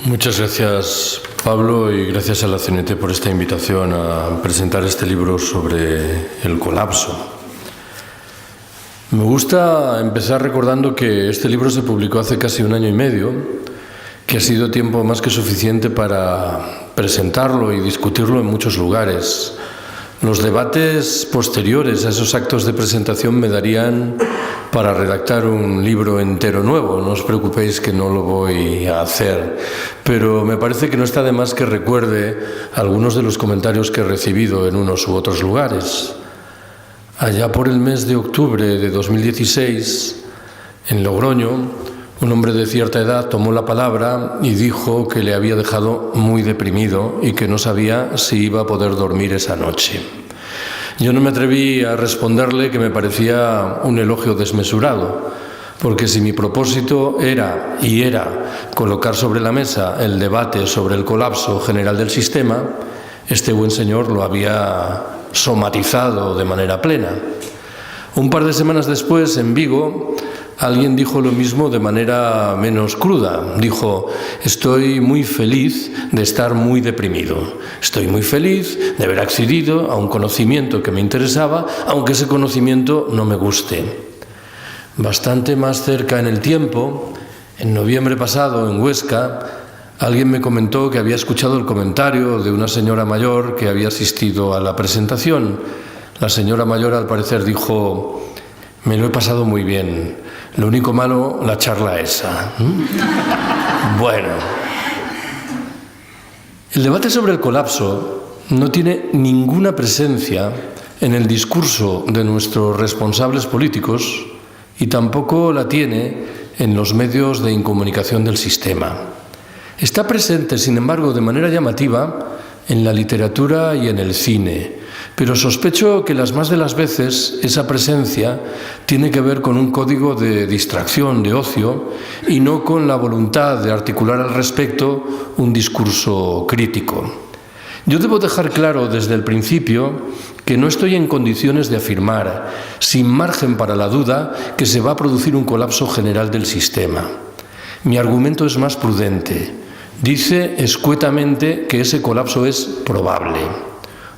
Muchas gracias, Pablo, y gracias a la CNT por esta invitación a presentar este libro sobre el colapso. Me gusta empezar recordando que este libro se publicó hace casi 1 año y medio, que ha sido tiempo más que suficiente para presentarlo y discutirlo en muchos lugares. Los debates posteriores a esos actos de presentación me darían para redactar un libro entero nuevo. No os preocupéis que no lo voy a hacer, pero me parece que no está de más que recuerde algunos de los comentarios que he recibido en unos u otros lugares. Allá por el mes de octubre de 2016, en Logroño, un hombre de cierta edad tomó la palabra y dijo que le había dejado muy deprimido y que no sabía si iba a poder dormir esa noche. Yo no me atreví a responderle que me parecía un elogio desmesurado, porque si mi propósito era colocar sobre la mesa el debate sobre el colapso general del sistema, este buen señor lo había somatizado de manera plena. Un par de semanas después, en Vigo, alguien dijo lo mismo de manera menos cruda. Dijo: estoy muy feliz de estar muy deprimido. Estoy muy feliz de haber accedido a un conocimiento que me interesaba, aunque ese conocimiento no me guste. Bastante más cerca en el tiempo, en noviembre pasado, en Huesca, alguien me comentó que había escuchado el comentario de una señora mayor que había asistido a la presentación. La señora mayor, al parecer, dijo: me lo he pasado muy bien. Lo único malo, la charla esa. Bueno, el debate sobre el colapso no tiene ninguna presencia en el discurso de nuestros responsables políticos y tampoco la tiene en los medios de incomunicación del sistema. Está presente, sin embargo, de manera llamativa en la literatura y en el cine, pero sospecho que las más de las veces esa presencia tiene que ver con un código de distracción, de ocio, y no con la voluntad de articular al respecto un discurso crítico. Yo debo dejar claro desde el principio que no estoy en condiciones de afirmar, sin margen para la duda, que se va a producir un colapso general del sistema. Mi argumento es más prudente. Dice escuetamente que ese colapso es probable,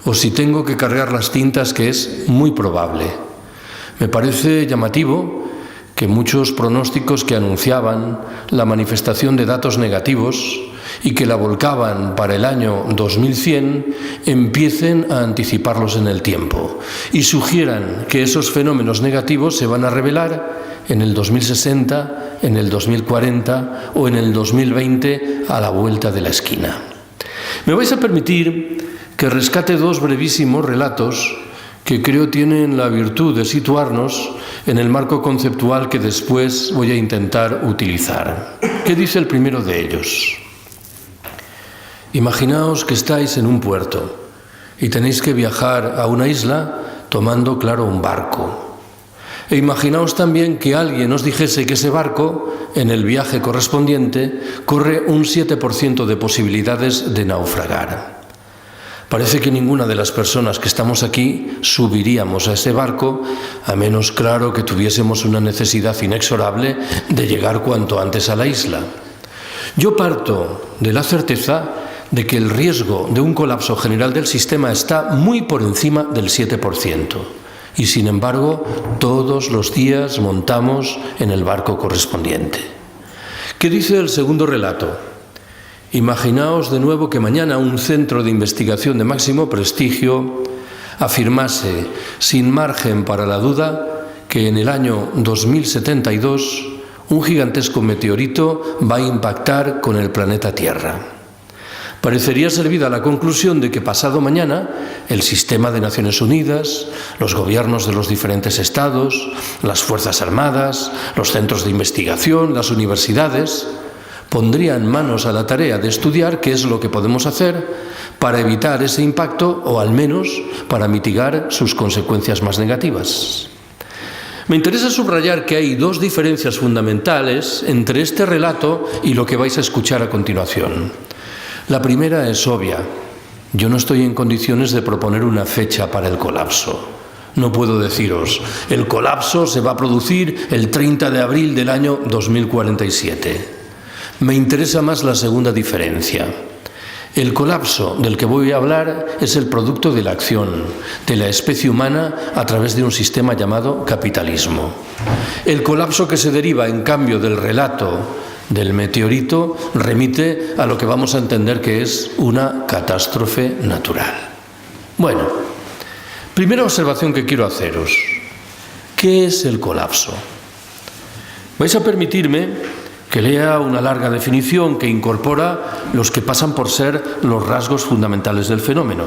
o si tengo que cargar las tintas, que es muy probable. Me parece llamativo que muchos pronósticos que anunciaban la manifestación de datos negativos y que la volcaban para el año 2100 empiecen a anticiparlos en el tiempo y sugieran que esos fenómenos negativos se van a revelar en el 2060, en el 2040 o en el 2020 a la vuelta de la esquina. Me vais a permitir que rescate 2 brevísimos relatos que creo tienen la virtud de situarnos en el marco conceptual que después voy a intentar utilizar. ¿Qué dice el primero de ellos? Imaginaos que estáis en un puerto y tenéis que viajar a una isla tomando, claro, un barco. E imaginaos también que alguien os dijese que ese barco, en el viaje correspondiente, corre un 7% de posibilidades de naufragar. Parece que ninguna de las personas que estamos aquí subiríamos a ese barco, a menos, claro, que tuviésemos una necesidad inexorable de llegar cuanto antes a la isla. Yo parto de la certeza de que el riesgo de un colapso general del sistema está muy por encima del 7%. Y, sin embargo, todos los días montamos en el barco correspondiente. ¿Qué dice el segundo relato? Imaginaos de nuevo que mañana un centro de investigación de máximo prestigio afirmase, sin margen para la duda, que en el año 2072 un gigantesco meteorito va a impactar con el planeta Tierra. Parecería servida la conclusión de que pasado mañana el sistema de Naciones Unidas, los gobiernos de los diferentes estados, las Fuerzas Armadas, los centros de investigación, las universidades, pondrían manos a la tarea de estudiar qué es lo que podemos hacer para evitar ese impacto o al menos para mitigar sus consecuencias más negativas. Me interesa subrayar que hay 2 diferencias fundamentales entre este relato y lo que vais a escuchar a continuación. La primera es obvia. Yo no estoy en condiciones de proponer una fecha para el colapso. No puedo deciros, el colapso se va a producir el 30 de abril del año 2047. Me interesa más la segunda diferencia. El colapso del que voy a hablar es el producto de la acción de la especie humana a través de un sistema llamado capitalismo. El colapso que se deriva, en cambio, del relato del meteorito remite a lo que vamos a entender que es una catástrofe natural. Bueno, primera observación que quiero haceros. ¿Qué es el colapso? Vais a permitirme que lea una larga definición que incorpora los que pasan por ser los rasgos fundamentales del fenómeno.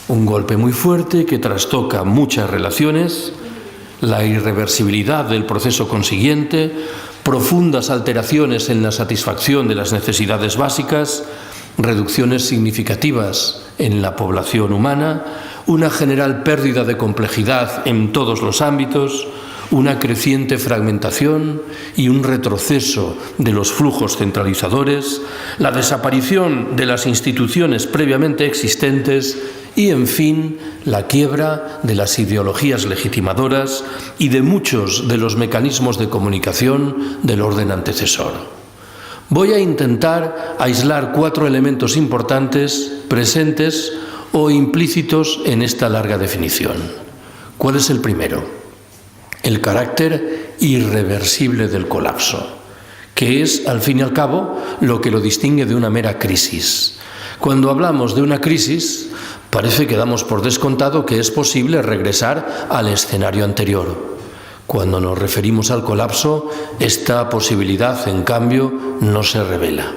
Un golpe muy fuerte que trastoca muchas relaciones, la irreversibilidad del proceso consiguiente, profundas alteraciones en la satisfacción de las necesidades básicas, reducciones significativas en la población humana, una general pérdida de complejidad en todos los ámbitos, una creciente fragmentación y un retroceso de los flujos centralizadores, la desaparición de las instituciones previamente existentes y, en fin, la quiebra de las ideologías legitimadoras y de muchos de los mecanismos de comunicación del orden antecesor. Voy a intentar aislar 4 elementos importantes, presentes o implícitos en esta larga definición. ¿Cuál es el primero? El carácter irreversible del colapso, que es, al fin y al cabo, lo que lo distingue de una mera crisis. Cuando hablamos de una crisis, parece que damos por descontado que es posible regresar al escenario anterior. Cuando nos referimos al colapso, esta posibilidad, en cambio, no se revela.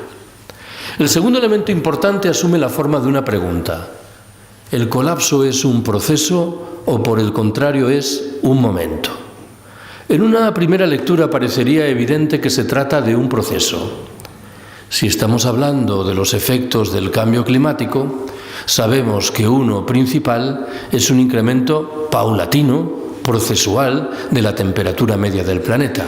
El segundo elemento importante asume la forma de una pregunta. ¿El colapso es un proceso o, por el contrario, es un momento? En una primera lectura parecería evidente que se trata de un proceso. Si estamos hablando de los efectos del cambio climático, sabemos que uno principal es un incremento paulatino, procesual, de la temperatura media del planeta.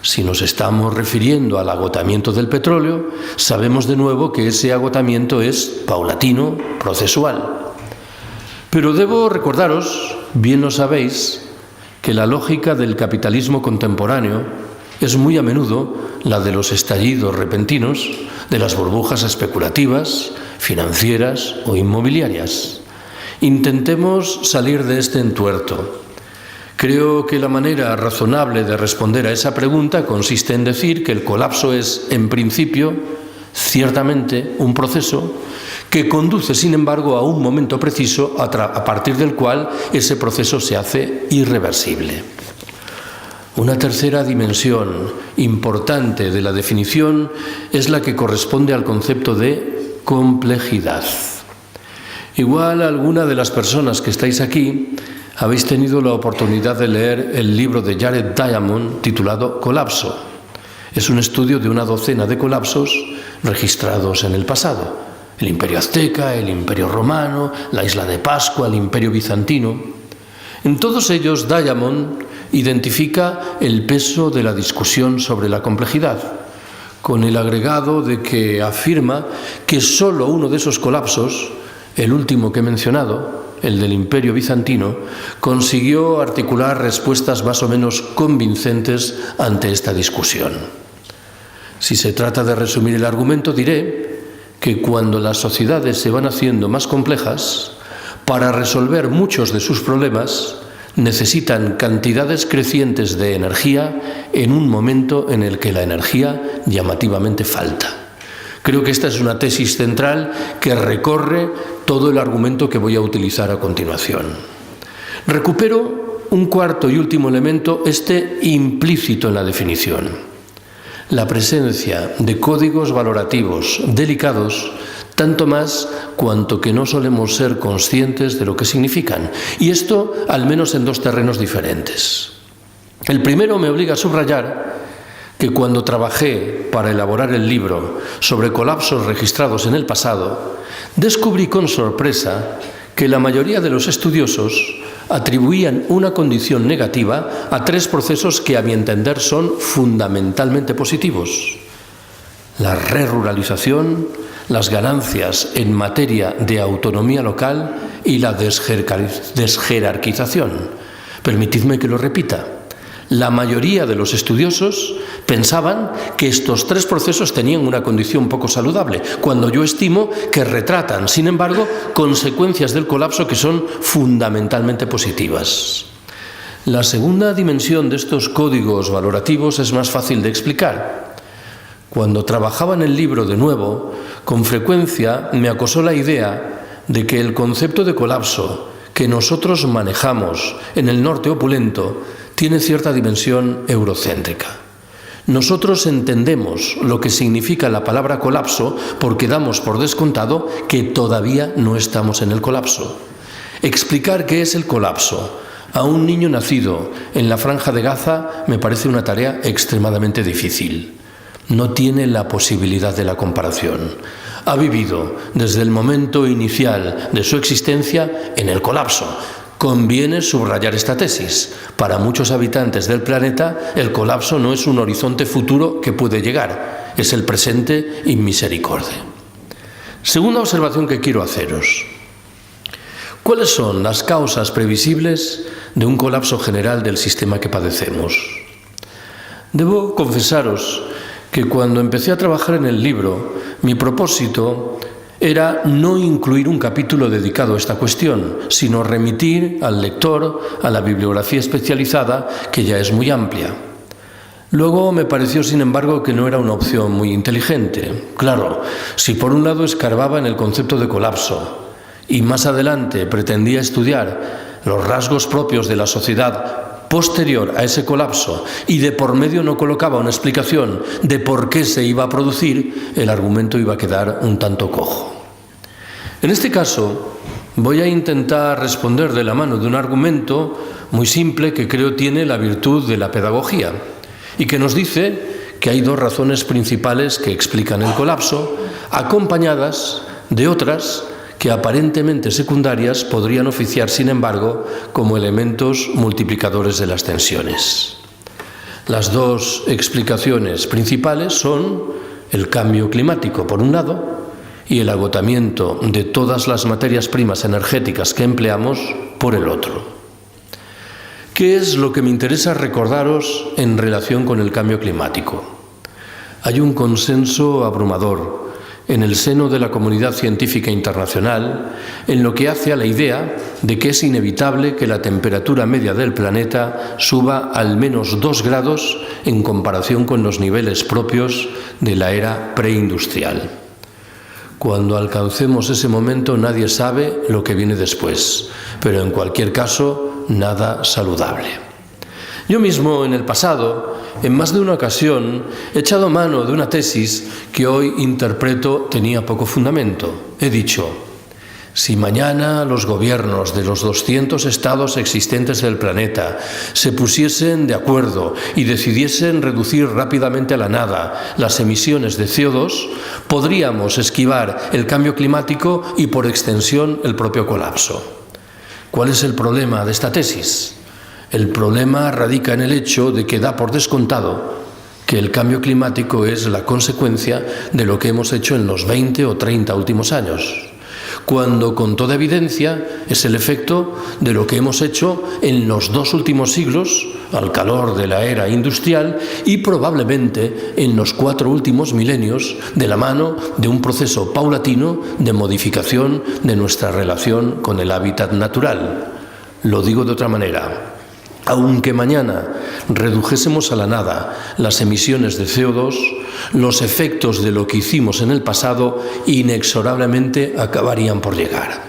Si nos estamos refiriendo al agotamiento del petróleo, sabemos de nuevo que ese agotamiento es paulatino, procesual. Pero debo recordaros, bien lo sabéis, que la lógica del capitalismo contemporáneo es muy a menudo la de los estallidos repentinos, de las burbujas especulativas, financieras o inmobiliarias. Intentemos salir de este entuerto. Creo que la manera razonable de responder a esa pregunta consiste en decir que el colapso es, en principio, ciertamente un proceso que conduce, sin embargo, a un momento preciso a partir del cual ese proceso se hace irreversible. Una tercera dimensión importante de la definición es la que corresponde al concepto de complejidad. Igual alguna de las personas que estáis aquí habéis tenido la oportunidad de leer el libro de Jared Diamond titulado Colapso. Es un estudio de una docena de colapsos registrados en el pasado. El Imperio Azteca, el Imperio Romano, la Isla de Pascua, el Imperio Bizantino. En todos ellos, Diamond identifica el peso de la discusión sobre la complejidad, con el agregado de que afirma que solo uno de esos colapsos, el último que he mencionado, el del Imperio Bizantino, consiguió articular respuestas más o menos convincentes ante esta discusión. Si se trata de resumir el argumento, diré que cuando las sociedades se van haciendo más complejas, para resolver muchos de sus problemas, necesitan cantidades crecientes de energía en un momento en el que la energía llamativamente falta. Creo que esta es una tesis central que recorre todo el argumento que voy a utilizar a continuación. Recupero un cuarto y último elemento, implícito en la definición. La presencia de códigos valorativos delicados, tanto más cuanto que no solemos ser conscientes de lo que significan. Y esto al menos en 2 terrenos diferentes. El primero me obliga a subrayar que cuando trabajé para elaborar el libro sobre colapsos registrados en el pasado, descubrí con sorpresa que la mayoría de los estudiosos atribuían una condición negativa a 3 procesos que, a mi entender, son fundamentalmente positivos: la reruralización, las ganancias en materia de autonomía local y la desjerarquización. Permitidme que lo repita: La mayoría de los estudiosos pensaban que estos tres procesos tenían una condición poco saludable, cuando yo estimo que retratan, sin embargo, consecuencias del colapso que son fundamentalmente positivas. La segunda dimensión de estos códigos valorativos es más fácil de explicar. Cuando trabajaba en el libro de nuevo, con frecuencia me acosó la idea de que el concepto de colapso que nosotros manejamos en el norte opulento tiene cierta dimensión eurocéntrica. Nosotros entendemos lo que significa la palabra colapso porque damos por descontado que todavía no estamos en el colapso. Explicar qué es el colapso a un niño nacido en la Franja de Gaza me parece una tarea extremadamente difícil. No tiene la posibilidad de la comparación. Ha vivido desde el momento inicial de su existencia en el colapso. Conviene subrayar esta tesis. Para muchos habitantes del planeta, el colapso no es un horizonte futuro que puede llegar, es el presente in misericordia. Segunda observación que quiero haceros. ¿Cuáles son las causas previsibles de un colapso general del sistema que padecemos? Debo confesaros que cuando empecé a trabajar en el libro, mi propósito era no incluir un capítulo dedicado a esta cuestión, sino remitir al lector a la bibliografía especializada, que ya es muy amplia. Luego me pareció, sin embargo, que no era una opción muy inteligente. Claro, si por un lado escarbaba en el concepto de colapso y más adelante pretendía estudiar los rasgos propios de la sociedad posterior a ese colapso y de por medio no colocaba una explicación de por qué se iba a producir, el argumento iba a quedar un tanto cojo. En este caso, voy a intentar responder de la mano de un argumento muy simple que creo tiene la virtud de la pedagogía y que nos dice que hay dos razones principales que explican el colapso, acompañadas de otras que aparentemente secundarias podrían oficiar, sin embargo, como elementos multiplicadores de las tensiones. Las dos explicaciones principales son el cambio climático, por un lado, y el agotamiento de todas las materias primas energéticas que empleamos, por el otro. ¿Qué es lo que me interesa recordaros en relación con el cambio climático? Hay un consenso abrumador en el seno de la comunidad científica internacional en lo que hace a la idea de que es inevitable que la temperatura media del planeta suba al menos 2 grados en comparación con los niveles propios de la era preindustrial. Cuando alcancemos ese momento nadie sabe lo que viene después, pero en cualquier caso nada saludable. Yo mismo, en el pasado, en más de una ocasión, he echado mano de una tesis que hoy interpreto tenía poco fundamento. He dicho, si mañana los gobiernos de los 200 estados existentes del planeta se pusiesen de acuerdo y decidiesen reducir rápidamente a la nada las emisiones de CO2, podríamos esquivar el cambio climático y, por extensión, el propio colapso. ¿Cuál es el problema de esta tesis? El problema radica en el hecho de que da por descontado que el cambio climático es la consecuencia de lo que hemos hecho en los 20 o 30 últimos años, cuando con toda evidencia es el efecto de lo que hemos hecho en los 2 últimos siglos, al calor de la era industrial, y probablemente en los 4 últimos milenios, de la mano de un proceso paulatino de modificación de nuestra relación con el hábitat natural. Lo digo de otra manera. Aunque mañana redujésemos a la nada las emisiones de CO2, los efectos de lo que hicimos en el pasado inexorablemente acabarían por llegar.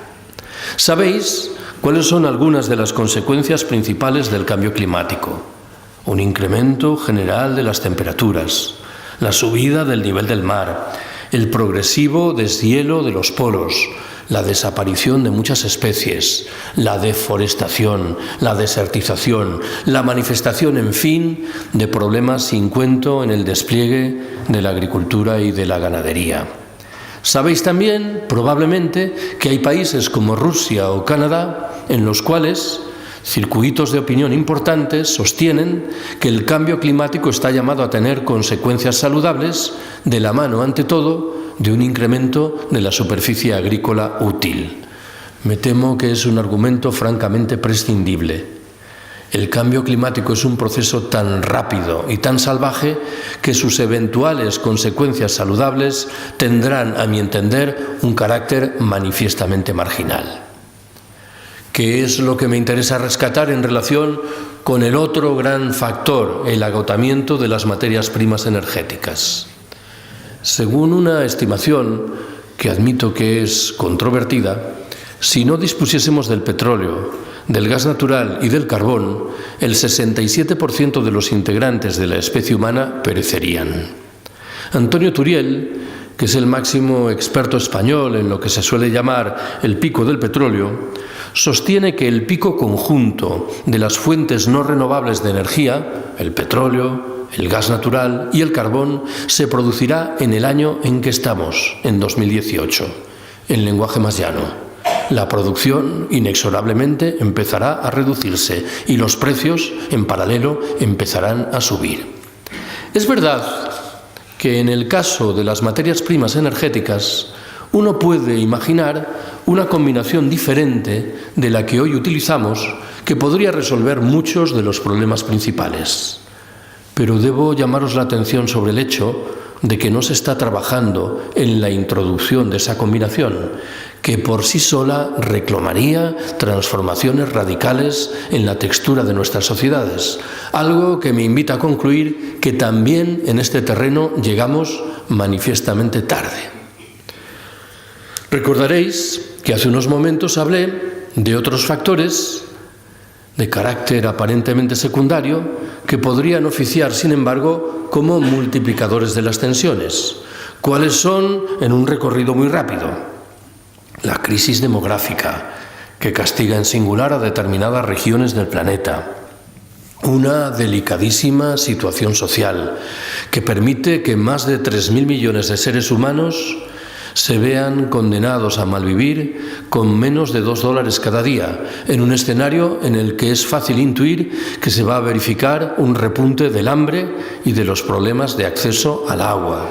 ¿Sabéis cuáles son algunas de las consecuencias principales del cambio climático? Un incremento general de las temperaturas, la subida del nivel del mar, el progresivo deshielo de los polos, la desaparición de muchas especies, la deforestación, la desertización, la manifestación, en fin, de problemas sin cuento en el despliegue de la agricultura y de la ganadería. Sabéis también, probablemente, que hay países como Rusia o Canadá en los cuales circuitos de opinión importantes sostienen que el cambio climático está llamado a tener consecuencias saludables de la mano, ante todo, de un incremento de la superficie agrícola útil. Me temo que es un argumento francamente prescindible. El cambio climático es un proceso tan rápido y tan salvaje que sus eventuales consecuencias saludables tendrán, a mi entender, un carácter manifiestamente marginal. ¿Qué es lo que me interesa rescatar en relación con el otro gran factor, el agotamiento de las materias primas energéticas? Según una estimación, que admito que es controvertida, si no dispusiésemos del petróleo, del gas natural y del carbón, el 67% de los integrantes de la especie humana perecerían. Antonio Turiel, que es el máximo experto español en lo que se suele llamar el pico del petróleo, sostiene que el pico conjunto de las fuentes no renovables de energía, el petróleo, el gas natural y el carbón, se producirá en el año en que estamos, en 2018, en lenguaje más llano. La producción inexorablemente empezará a reducirse y los precios, en paralelo, empezarán a subir. Es verdad que en el caso de las materias primas energéticas, uno puede imaginar una combinación diferente de la que hoy utilizamos que podría resolver muchos de los problemas principales. Pero debo llamaros la atención sobre el hecho de que no se está trabajando en la introducción de esa combinación, que por sí sola reclamaría transformaciones radicales en la textura de nuestras sociedades, algo que me invita a concluir que también en este terreno llegamos manifiestamente tarde. Recordaréis que hace unos momentos hablé de otros factores de carácter aparentemente secundario que podrían oficiar, sin embargo, como multiplicadores de las tensiones. ¿Cuáles son? En un recorrido muy rápido. La crisis demográfica, que castiga en singular a determinadas regiones del planeta. Una delicadísima situación social, que permite que más de 3.000 millones de seres humanos se vean condenados a malvivir con menos de $2 cada día, en un escenario en el que es fácil intuir que se va a verificar un repunte del hambre y de los problemas de acceso al agua.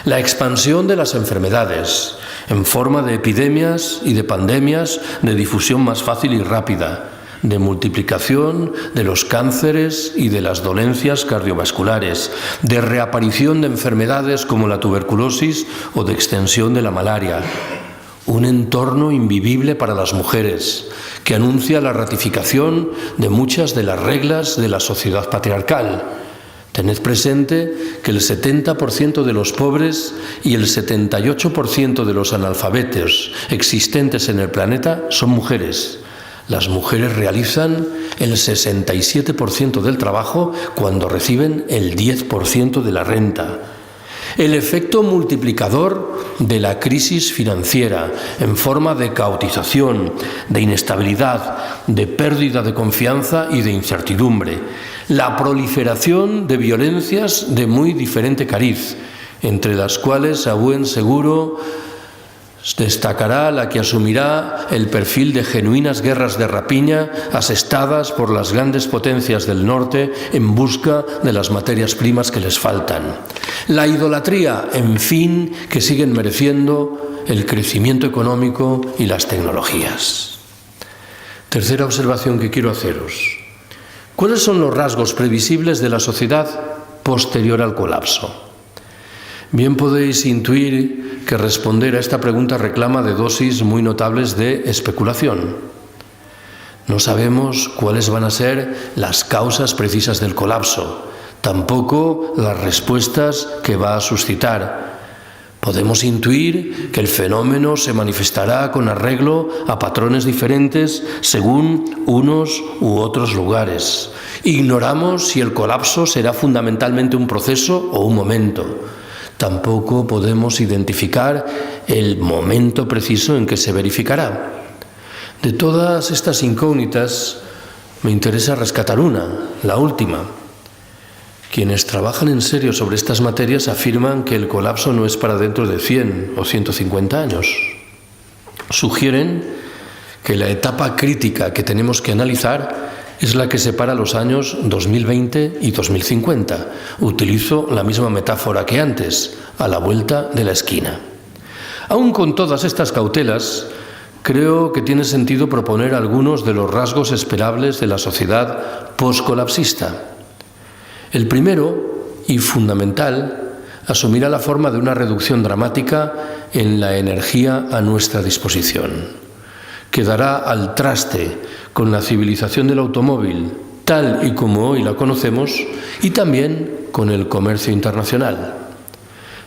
La expansión de las enfermedades, en forma de epidemias y de pandemias de difusión más fácil y rápida, de multiplicación de los cánceres y de las dolencias cardiovasculares, de reaparición de enfermedades como la tuberculosis o de extensión de la malaria. Un entorno invivible para las mujeres, que anuncia la ratificación de muchas de las reglas de la sociedad patriarcal. Tened presente que el 70% de los pobres y el 78% de los analfabetos existentes en el planeta son mujeres. Las mujeres realizan el 67% del trabajo cuando reciben el 10% de la renta. El efecto multiplicador de la crisis financiera en forma de caotización, de inestabilidad, de pérdida de confianza y de incertidumbre. La proliferación de violencias de muy diferente cariz, entre las cuales, a buen seguro, destacará la que asumirá el perfil de genuinas guerras de rapiña asestadas por las grandes potencias del norte en busca de las materias primas que les faltan. La idolatría, en fin, que siguen mereciendo el crecimiento económico y las tecnologías. Tercera observación que quiero haceros. ¿Cuáles son los rasgos previsibles de la sociedad posterior al colapso? Bien podéis intuir que responder a esta pregunta reclama de dosis muy notables de especulación. No sabemos cuáles van a ser las causas precisas del colapso, tampoco las respuestas que va a suscitar. Podemos intuir que el fenómeno se manifestará con arreglo a patrones diferentes según unos u otros lugares. Ignoramos si el colapso será fundamentalmente un proceso o un momento. Tampoco podemos identificar el momento preciso en que se verificará. De todas estas incógnitas, me interesa rescatar una, la última. Quienes trabajan en serio sobre estas materias afirman que el colapso no es para dentro de 100 o 150 años. Sugieren que la etapa crítica que tenemos que analizar es la que separa los años 2020 y 2050. Utilizo la misma metáfora que antes, a la vuelta de la esquina. Aún con todas estas cautelas, creo que tiene sentido proponer algunos de los rasgos esperables de la sociedad poscolapsista. El primero, y fundamental, asumirá la forma de una reducción dramática en la energía a nuestra disposición. Quedará al traste con la civilización del automóvil, tal y como hoy la conocemos, y también con el comercio internacional.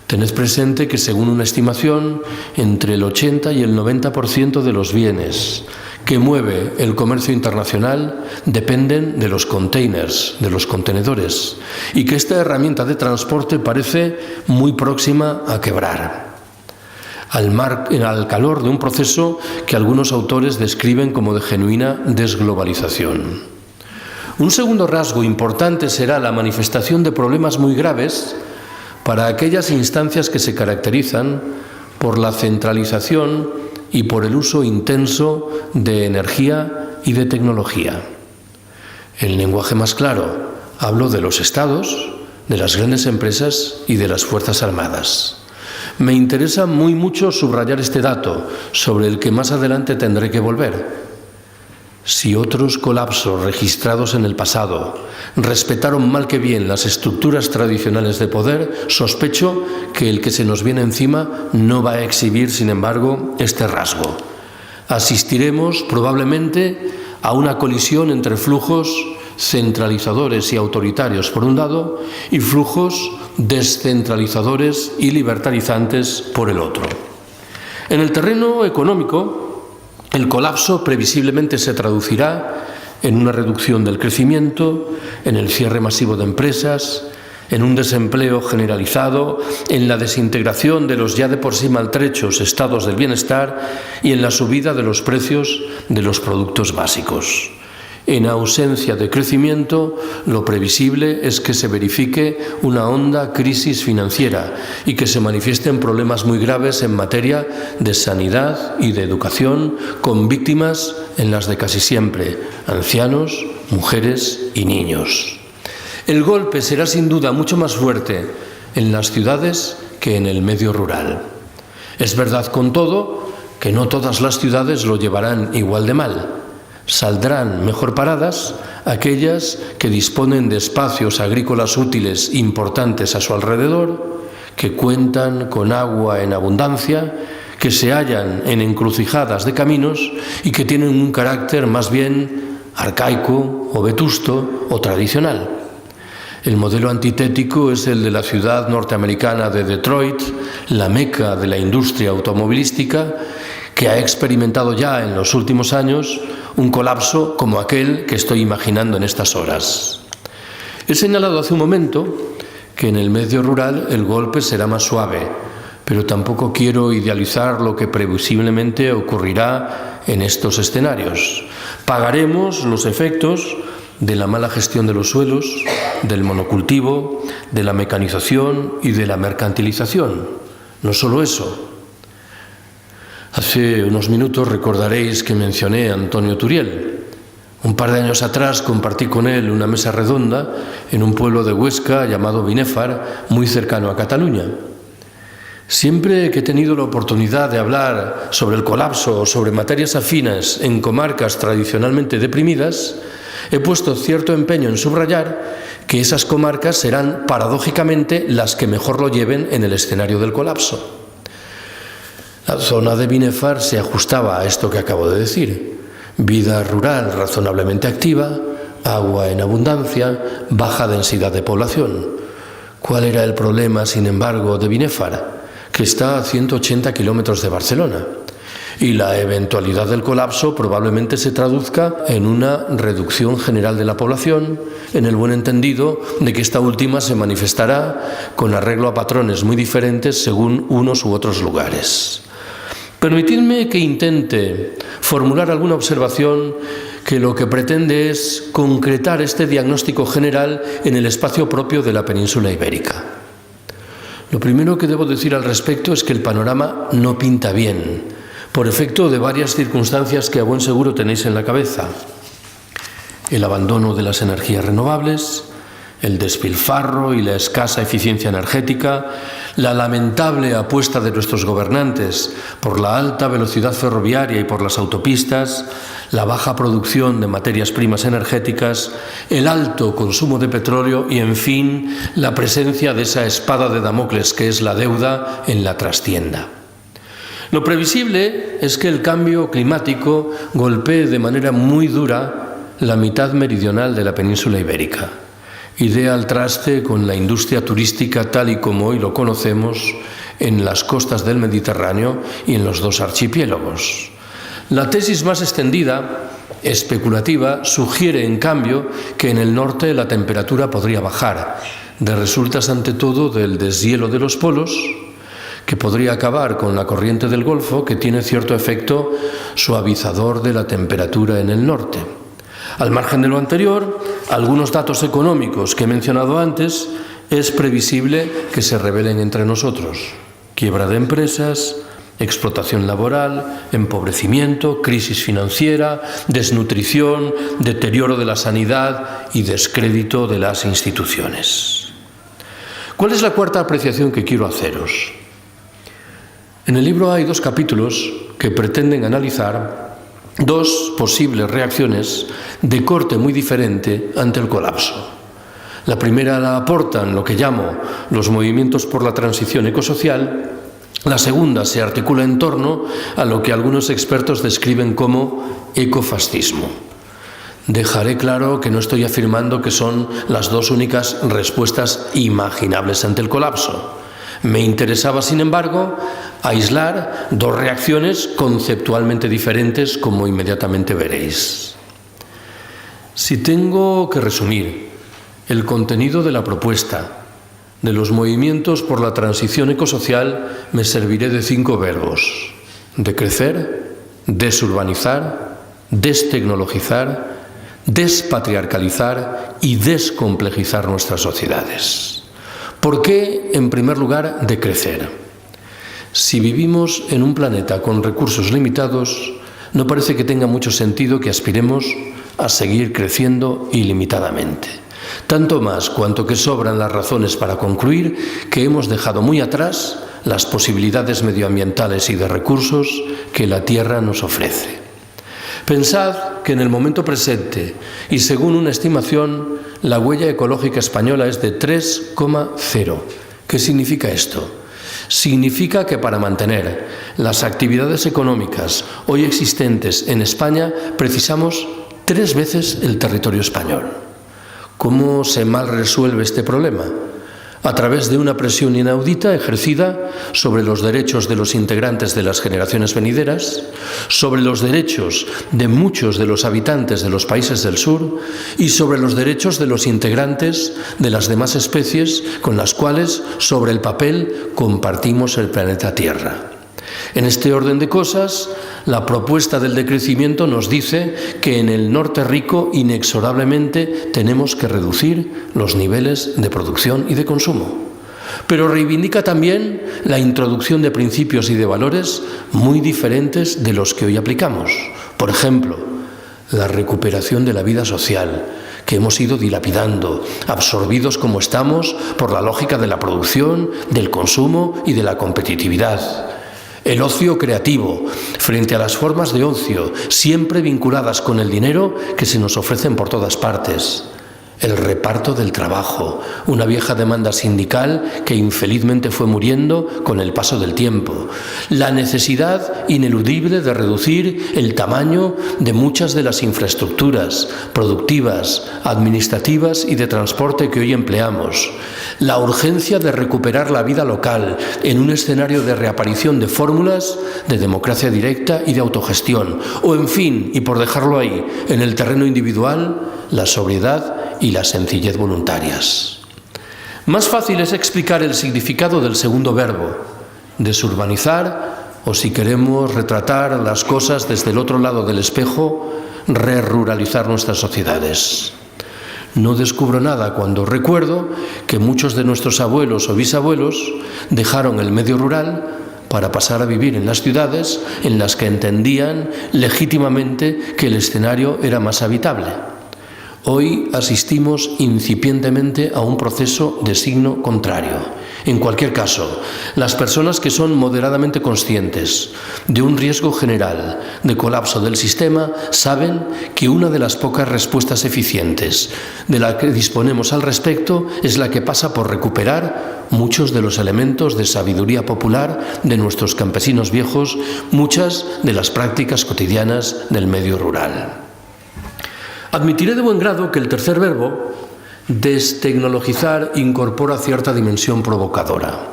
Tened presente que, según una estimación, entre el 80 y el 90% de los bienes que mueve el comercio internacional dependen de los containers, de los contenedores, y que esta herramienta de transporte parece muy próxima a quebrar, al calor de un proceso que algunos autores describen como de genuina desglobalización. Un segundo rasgo importante será la manifestación de problemas muy graves para aquellas instancias que se caracterizan por la centralización y por el uso intenso de energía y de tecnología. En lenguaje más claro, hablo de los estados, de las grandes empresas y de las Fuerzas Armadas. Me interesa mucho subrayar este dato, sobre el que más adelante tendré que volver. Si otros colapsos registrados en el pasado respetaron mal que bien las estructuras tradicionales de poder, sospecho que el que se nos viene encima no va a exhibir, sin embargo, este rasgo. Asistiremos probablemente a una colisión entre flujos centralizadores y autoritarios por un lado y flujos descentralizadores y libertarizantes por el otro. En el terreno económico, el colapso previsiblemente se traducirá en una reducción del crecimiento, en el cierre masivo de empresas, en un desempleo generalizado, en la desintegración de los ya de por sí maltrechos estados del bienestar y en la subida de los precios de los productos básicos. En ausencia de crecimiento, lo previsible es que se verifique una honda crisis financiera y que se manifiesten problemas muy graves en materia de sanidad y de educación, con víctimas en las de casi siempre ancianos, mujeres y niños. El golpe será sin duda mucho más fuerte en las ciudades que en el medio rural. Es verdad, con todo, que no todas las ciudades lo llevarán igual de mal. Saldrán mejor paradas aquellas que disponen de espacios agrícolas útiles importantes a su alrededor, que cuentan con agua en abundancia, que se hallan en encrucijadas de caminos y que tienen un carácter más bien arcaico o vetusto o tradicional. El modelo antitético es el de la ciudad norteamericana de Detroit, la meca de la industria automovilística, que ha experimentado ya en los últimos años un colapso como aquel que estoy imaginando en estas horas. He señalado hace un momento que en el medio rural el golpe será más suave, pero tampoco quiero idealizar lo que previsiblemente ocurrirá en estos escenarios. Pagaremos los efectos de la mala gestión de los suelos, del monocultivo, de la mecanización y de la mercantilización. No solo eso. Hace unos minutos recordaréis que mencioné a Antonio Turiel. Un par de años atrás compartí con él una mesa redonda en un pueblo de Huesca llamado Binéfar, muy cercano a Cataluña. Siempre que he tenido la oportunidad de hablar sobre el colapso o sobre materias afines en comarcas tradicionalmente deprimidas, he puesto cierto empeño en subrayar que esas comarcas serán paradójicamente las que mejor lo lleven en el escenario del colapso. La zona de Binéfar se ajustaba a esto que acabo de decir: vida rural razonablemente activa, agua en abundancia, baja densidad de población. ¿Cuál era el problema, sin embargo, de Binéfar? Que está a 180 kilómetros de Barcelona. Y la eventualidad del colapso probablemente se traduzca en una reducción general de la población, en el buen entendido de que esta última se manifestará con arreglo a patrones muy diferentes según unos u otros lugares. Permitidme que intente formular alguna observación que lo que pretende es concretar este diagnóstico general en el espacio propio de la península ibérica. Lo primero que debo decir al respecto es que el panorama no pinta bien, por efecto de varias circunstancias que a buen seguro tenéis en la cabeza: el abandono de las energías renovables, el despilfarro y la escasa eficiencia energética, la lamentable apuesta de nuestros gobernantes por la alta velocidad ferroviaria y por las autopistas, la baja producción de materias primas energéticas, el alto consumo de petróleo y, en fin, la presencia de esa espada de Damocles que es la deuda en la trastienda. Lo previsible es que el cambio climático golpee de manera muy dura la mitad meridional de la península ibérica y dé al traste con la industria turística tal y como hoy lo conocemos en las costas del Mediterráneo y en los dos archipiélagos. La tesis más extendida, especulativa, sugiere, en cambio, que en el norte la temperatura podría bajar, de resultas ante todo del deshielo de los polos, que podría acabar con la corriente del Golfo, que tiene cierto efecto suavizador de la temperatura en el norte. Al margen de lo anterior, algunos datos económicos que he mencionado antes es previsible que se revelen entre nosotros: quiebra de empresas, explotación laboral, empobrecimiento, crisis financiera, desnutrición, deterioro de la sanidad y descrédito de las instituciones. ¿Cuál es la cuarta apreciación que quiero haceros? En el libro hay 2 capítulos que pretenden analizar 2 posibles reacciones de corte muy diferente ante el colapso. La primera la aportan lo que llamo los movimientos por la transición ecosocial. La segunda se articula en torno a lo que algunos expertos describen como ecofascismo. Dejaré claro que no estoy afirmando que son las 2 únicas respuestas imaginables ante el colapso. Me interesaba, sin embargo, aislar 2 reacciones conceptualmente diferentes, como inmediatamente veréis. Si tengo que resumir el contenido de la propuesta de los movimientos por la transición ecosocial, me serviré de 5 verbos: decrecer, desurbanizar, destecnologizar, despatriarcalizar y descomplejizar nuestras sociedades. ¿Por qué, en primer lugar, decrecer? Si vivimos en un planeta con recursos limitados, no parece que tenga mucho sentido que aspiremos a seguir creciendo ilimitadamente. Tanto más cuanto que sobran las razones para concluir que hemos dejado muy atrás las posibilidades medioambientales y de recursos que la Tierra nos ofrece. Pensad que en el momento presente, y según una estimación, la huella ecológica española es de 3,0. ¿Qué significa esto? Significa que para mantener las actividades económicas hoy existentes en España precisamos 3 veces el territorio español. ¿Cómo se mal resuelve este problema? A través de una presión inaudita ejercida sobre los derechos de los integrantes de las generaciones venideras, sobre los derechos de muchos de los habitantes de los países del sur y sobre los derechos de los integrantes de las demás especies con las cuales, sobre el papel, compartimos el planeta Tierra. En este orden de cosas, la propuesta del decrecimiento nos dice que en el norte rico inexorablemente tenemos que reducir los niveles de producción y de consumo. Pero reivindica también la introducción de principios y de valores muy diferentes de los que hoy aplicamos. Por ejemplo, la recuperación de la vida social, que hemos ido dilapidando, absorbidos como estamos por la lógica de la producción, del consumo y de la competitividad. El ocio creativo, frente a las formas de ocio, siempre vinculadas con el dinero que se nos ofrecen por todas partes. El reparto del trabajo, una vieja demanda sindical que infelizmente fue muriendo con el paso del tiempo. La necesidad ineludible de reducir el tamaño de muchas de las infraestructuras productivas, administrativas y de transporte que hoy empleamos. La urgencia de recuperar la vida local en un escenario de reaparición de fórmulas de democracia directa y de autogestión. O, en fin, y por dejarlo ahí, en el terreno individual, la sobriedad y la sencillez voluntarias. Más fácil es explicar el significado del segundo verbo, desurbanizar, o si queremos retratar las cosas desde el otro lado del espejo, reruralizar nuestras sociedades. No descubro nada cuando recuerdo que muchos de nuestros abuelos o bisabuelos dejaron el medio rural para pasar a vivir en las ciudades en las que entendían legítimamente que el escenario era más habitable. Hoy asistimos incipientemente a un proceso de signo contrario. En cualquier caso, las personas que son moderadamente conscientes de un riesgo general de colapso del sistema saben que una de las pocas respuestas eficientes de la que disponemos al respecto es la que pasa por recuperar muchos de los elementos de sabiduría popular de nuestros campesinos viejos, muchas de las prácticas cotidianas del medio rural. Admitiré de buen grado que el tercer verbo, destecnologizar, incorpora cierta dimensión provocadora.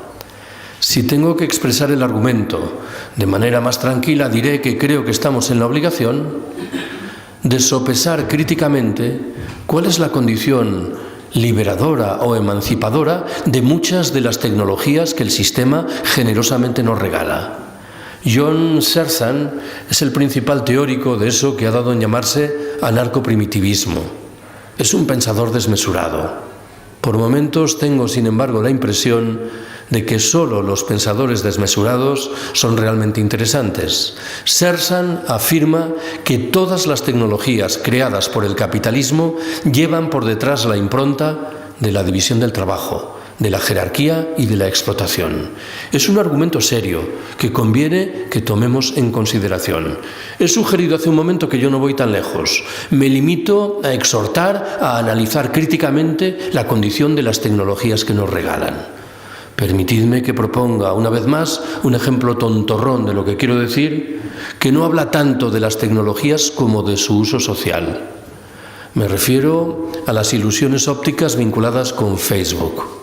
Si tengo que expresar el argumento de manera más tranquila, diré que creo que estamos en la obligación de sopesar críticamente cuál es la condición liberadora o emancipadora de muchas de las tecnologías que el sistema generosamente nos regala. John Searle es el principal teórico de eso que ha dado en llamarse anarcoprimitivismo. Es un pensador desmesurado. Por momentos tengo, sin embargo, la impresión de que solo los pensadores desmesurados son realmente interesantes. Searle afirma que todas las tecnologías creadas por el capitalismo llevan por detrás la impronta de la división del trabajo, de la jerarquía y de la explotación. Es un argumento serio que conviene que tomemos en consideración. He sugerido hace un momento que yo no voy tan lejos. Me limito a exhortar a analizar críticamente la condición de las tecnologías que nos regalan. Permitidme que proponga una vez más un ejemplo tontorrón de lo que quiero decir, que no habla tanto de las tecnologías como de su uso social. Me refiero a las ilusiones ópticas vinculadas con Facebook.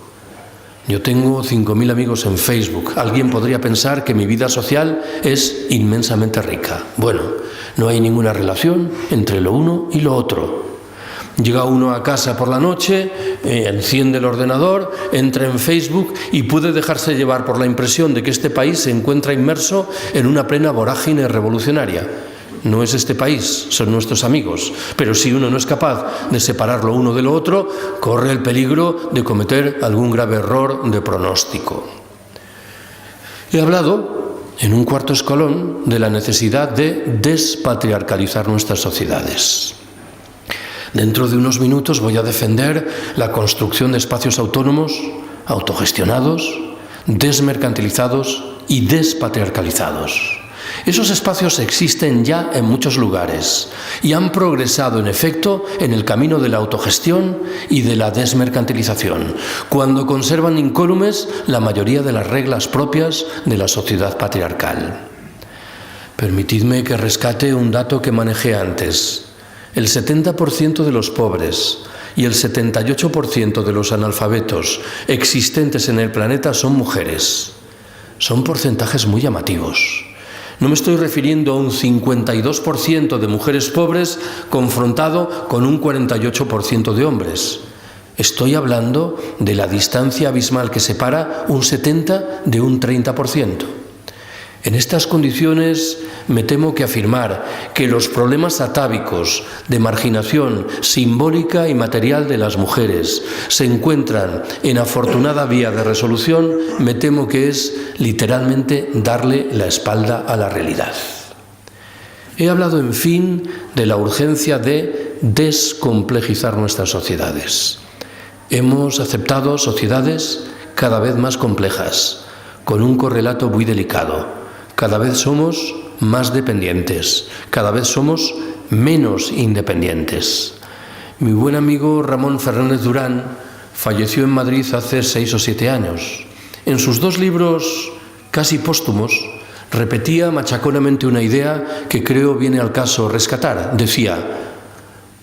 Yo tengo 5.000 amigos en Facebook. Alguien podría pensar que mi vida social es inmensamente rica. Bueno, no hay ninguna relación entre lo uno y lo otro. Llega uno a casa por la noche, enciende el ordenador, entra en Facebook y puede dejarse llevar por la impresión de que este país se encuentra inmerso en una plena vorágine revolucionaria. No es este país, son nuestros amigos, pero si uno no es capaz de separar lo uno de lo otro, corre el peligro de cometer algún grave error de pronóstico. He hablado, en un cuarto escalón, de la necesidad de despatriarcalizar nuestras sociedades. Dentro de unos minutos voy a defender la construcción de espacios autónomos, autogestionados, desmercantilizados y despatriarcalizados. Esos espacios existen ya en muchos lugares y han progresado, en efecto, en el camino de la autogestión y de la desmercantilización, cuando conservan incólumes la mayoría de las reglas propias de la sociedad patriarcal. Permitidme que rescate un dato que manejé antes. El 70% de los pobres y el 78% de los analfabetos existentes en el planeta son mujeres. Son porcentajes muy llamativos. No me estoy refiriendo a un 52% de mujeres pobres confrontado con un 48% de hombres. Estoy hablando de la distancia abismal que separa un 70% de un 30%. En estas condiciones me temo que afirmar que los problemas atávicos de marginación simbólica y material de las mujeres se encuentran en afortunada vía de resolución, me temo que es literalmente darle la espalda a la realidad. He hablado, en fin, de la urgencia de descomplejizar nuestras sociedades. Hemos aceptado sociedades cada vez más complejas, con un correlato muy delicado. Cada vez somos más dependientes, cada vez somos menos independientes. Mi buen amigo Ramón Fernández Durán falleció en Madrid hace 6 o 7 años. En sus 2 libros casi póstumos repetía machaconamente una idea que creo viene al caso rescatar. Decía: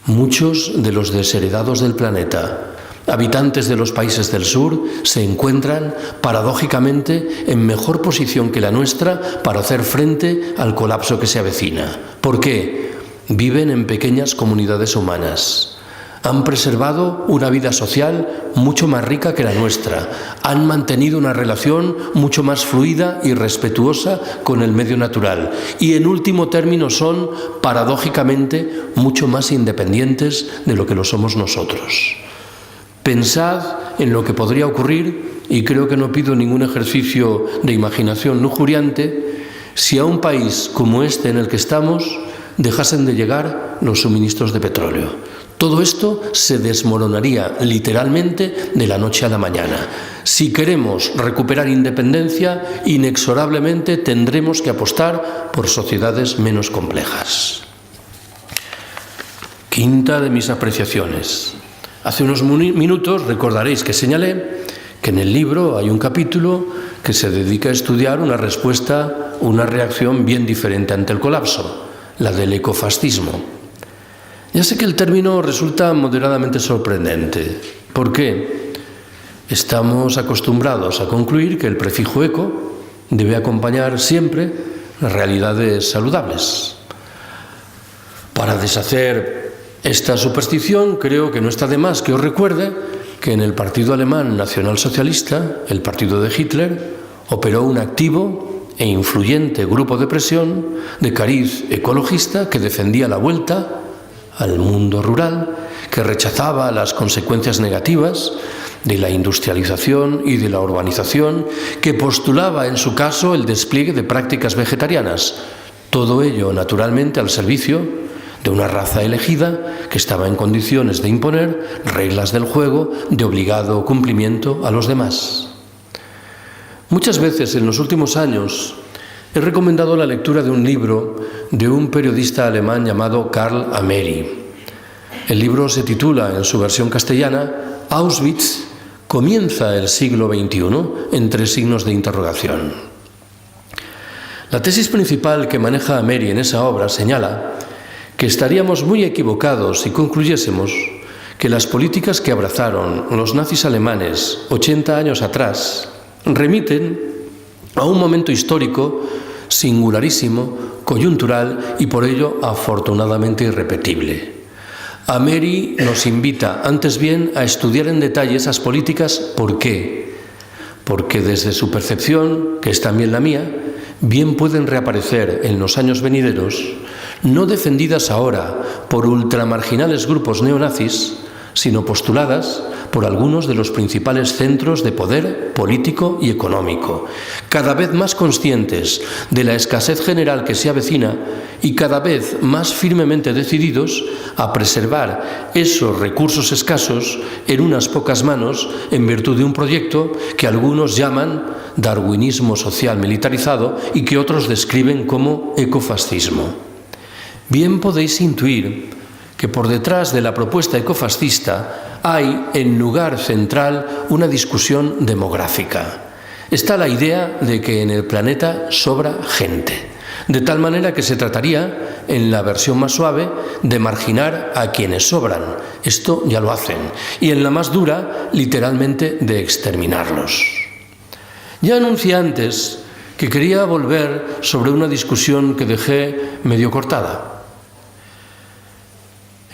muchos de los desheredados del planeta, habitantes de los países del sur, se encuentran paradójicamente en mejor posición que la nuestra para hacer frente al colapso que se avecina. ¿Por qué? Viven en pequeñas comunidades humanas. Han preservado una vida social mucho más rica que la nuestra. Han mantenido una relación mucho más fluida y respetuosa con el medio natural. Y en último término son, paradójicamente, mucho más independientes de lo que lo somos nosotros. Pensad en lo que podría ocurrir, y creo que no pido ningún ejercicio de imaginación lujuriante, si a un país como este en el que estamos dejasen de llegar los suministros de petróleo. Todo esto se desmoronaría literalmente de la noche a la mañana. Si queremos recuperar independencia, inexorablemente tendremos que apostar por sociedades menos complejas. Quinta de mis apreciaciones. Hace unos minutos recordaréis que señalé que en el libro hay un capítulo que se dedica a estudiar una respuesta, una reacción bien diferente ante el colapso, la del ecofascismo. Ya sé que el término resulta moderadamente sorprendente. ¿Por qué? Estamos acostumbrados a concluir que el prefijo eco debe acompañar siempre las realidades saludables. Para deshacer esta superstición, creo que no está de más que os recuerde que en el partido alemán nacionalsocialista, el partido de Hitler, operó un activo e influyente grupo de presión de cariz ecologista que defendía la vuelta al mundo rural, que rechazaba las consecuencias negativas de la industrialización y de la urbanización, que postulaba en su caso el despliegue de prácticas vegetarianas, todo ello naturalmente al servicio de una raza elegida que estaba en condiciones de imponer reglas del juego de obligado cumplimiento a los demás. Muchas veces en los últimos años he recomendado la lectura de un libro de un periodista alemán llamado Karl Ameri. El libro se titula, en su versión castellana, Auschwitz comienza el siglo XXI, entre signos de interrogación. La tesis principal que maneja Ameri en esa obra señala que estaríamos muy equivocados si concluyésemos que las políticas que abrazaron los nazis alemanes 80 años atrás remiten a un momento histórico singularísimo, coyuntural y por ello afortunadamente irrepetible. Ameri nos invita antes bien a estudiar en detalle esas políticas. ¿Por qué? Porque desde su percepción, que es también la mía, bien pueden reaparecer en los años venideros, no defendidas ahora por ultramarginales grupos neonazis, sino postuladas por algunos de los principales centros de poder político y económico, cada vez más conscientes de la escasez general que se avecina y cada vez más firmemente decididos a preservar esos recursos escasos en unas pocas manos en virtud de un proyecto que algunos llaman darwinismo social militarizado y que otros describen como ecofascismo. Bien podéis intuir que por detrás de la propuesta ecofascista hay en lugar central una discusión demográfica. Está la idea de que en el planeta sobra gente, de tal manera que se trataría, en la versión más suave, de marginar a quienes sobran. Esto ya lo hacen. Y en la más dura, literalmente, de exterminarlos. Ya anuncié antes que quería volver sobre una discusión que dejé medio cortada.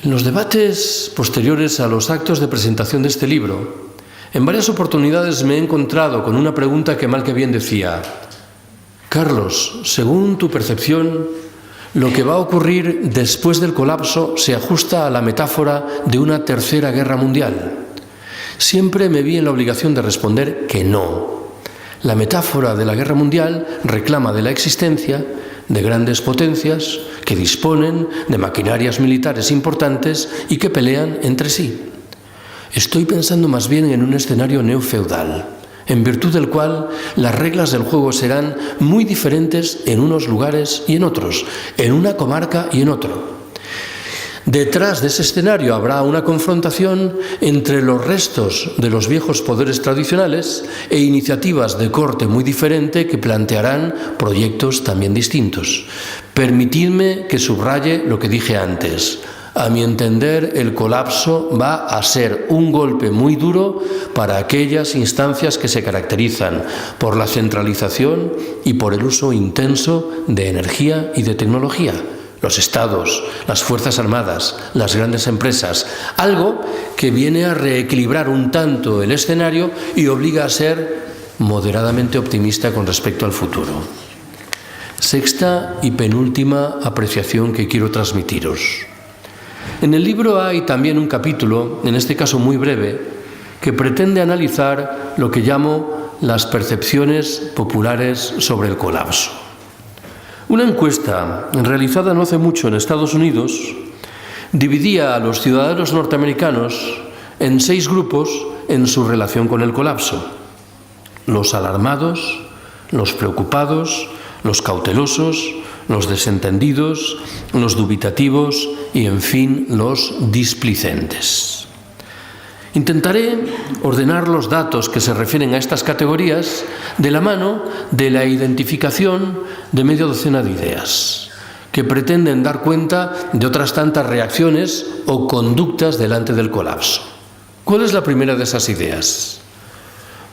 En los debates posteriores a los actos de presentación de este libro, en varias oportunidades me he encontrado con una pregunta que mal que bien decía: Carlos, según tu percepción, lo que va a ocurrir después del colapso se ajusta a la metáfora de una tercera guerra mundial. Siempre me vi en la obligación de responder que no. La metáfora de la guerra mundial reclama de la existencia de grandes potencias que disponen de maquinarias militares importantes y que pelean entre sí. Estoy pensando más bien en un escenario neofeudal, en virtud del cual las reglas del juego serán muy diferentes en unos lugares y en otros, en una comarca y en otro. Detrás de ese escenario habrá una confrontación entre los restos de los viejos poderes tradicionales e iniciativas de corte muy diferente que plantearán proyectos también distintos. Permitidme que subraye lo que dije antes. A mi entender, el colapso va a ser un golpe muy duro para aquellas instancias que se caracterizan por la centralización y por el uso intenso de energía y de tecnología. Los estados, las fuerzas armadas, las grandes empresas, algo que viene a reequilibrar un tanto el escenario y obliga a ser moderadamente optimista con respecto al futuro. Sexta y penúltima apreciación que quiero transmitiros. En el libro hay también un capítulo, en este caso muy breve, que pretende analizar lo que llamo las percepciones populares sobre el colapso. Una encuesta realizada no hace mucho en Estados Unidos dividía a los ciudadanos norteamericanos en 6 grupos en su relación con el colapso: los alarmados, los preocupados, los cautelosos, los desentendidos, los dubitativos y, en fin, los displicentes. Intentaré ordenar los datos que se refieren a estas categorías de la mano de la identificación de media docena de ideas que pretenden dar cuenta de otras tantas reacciones o conductas delante del colapso. ¿Cuál es la primera de esas ideas?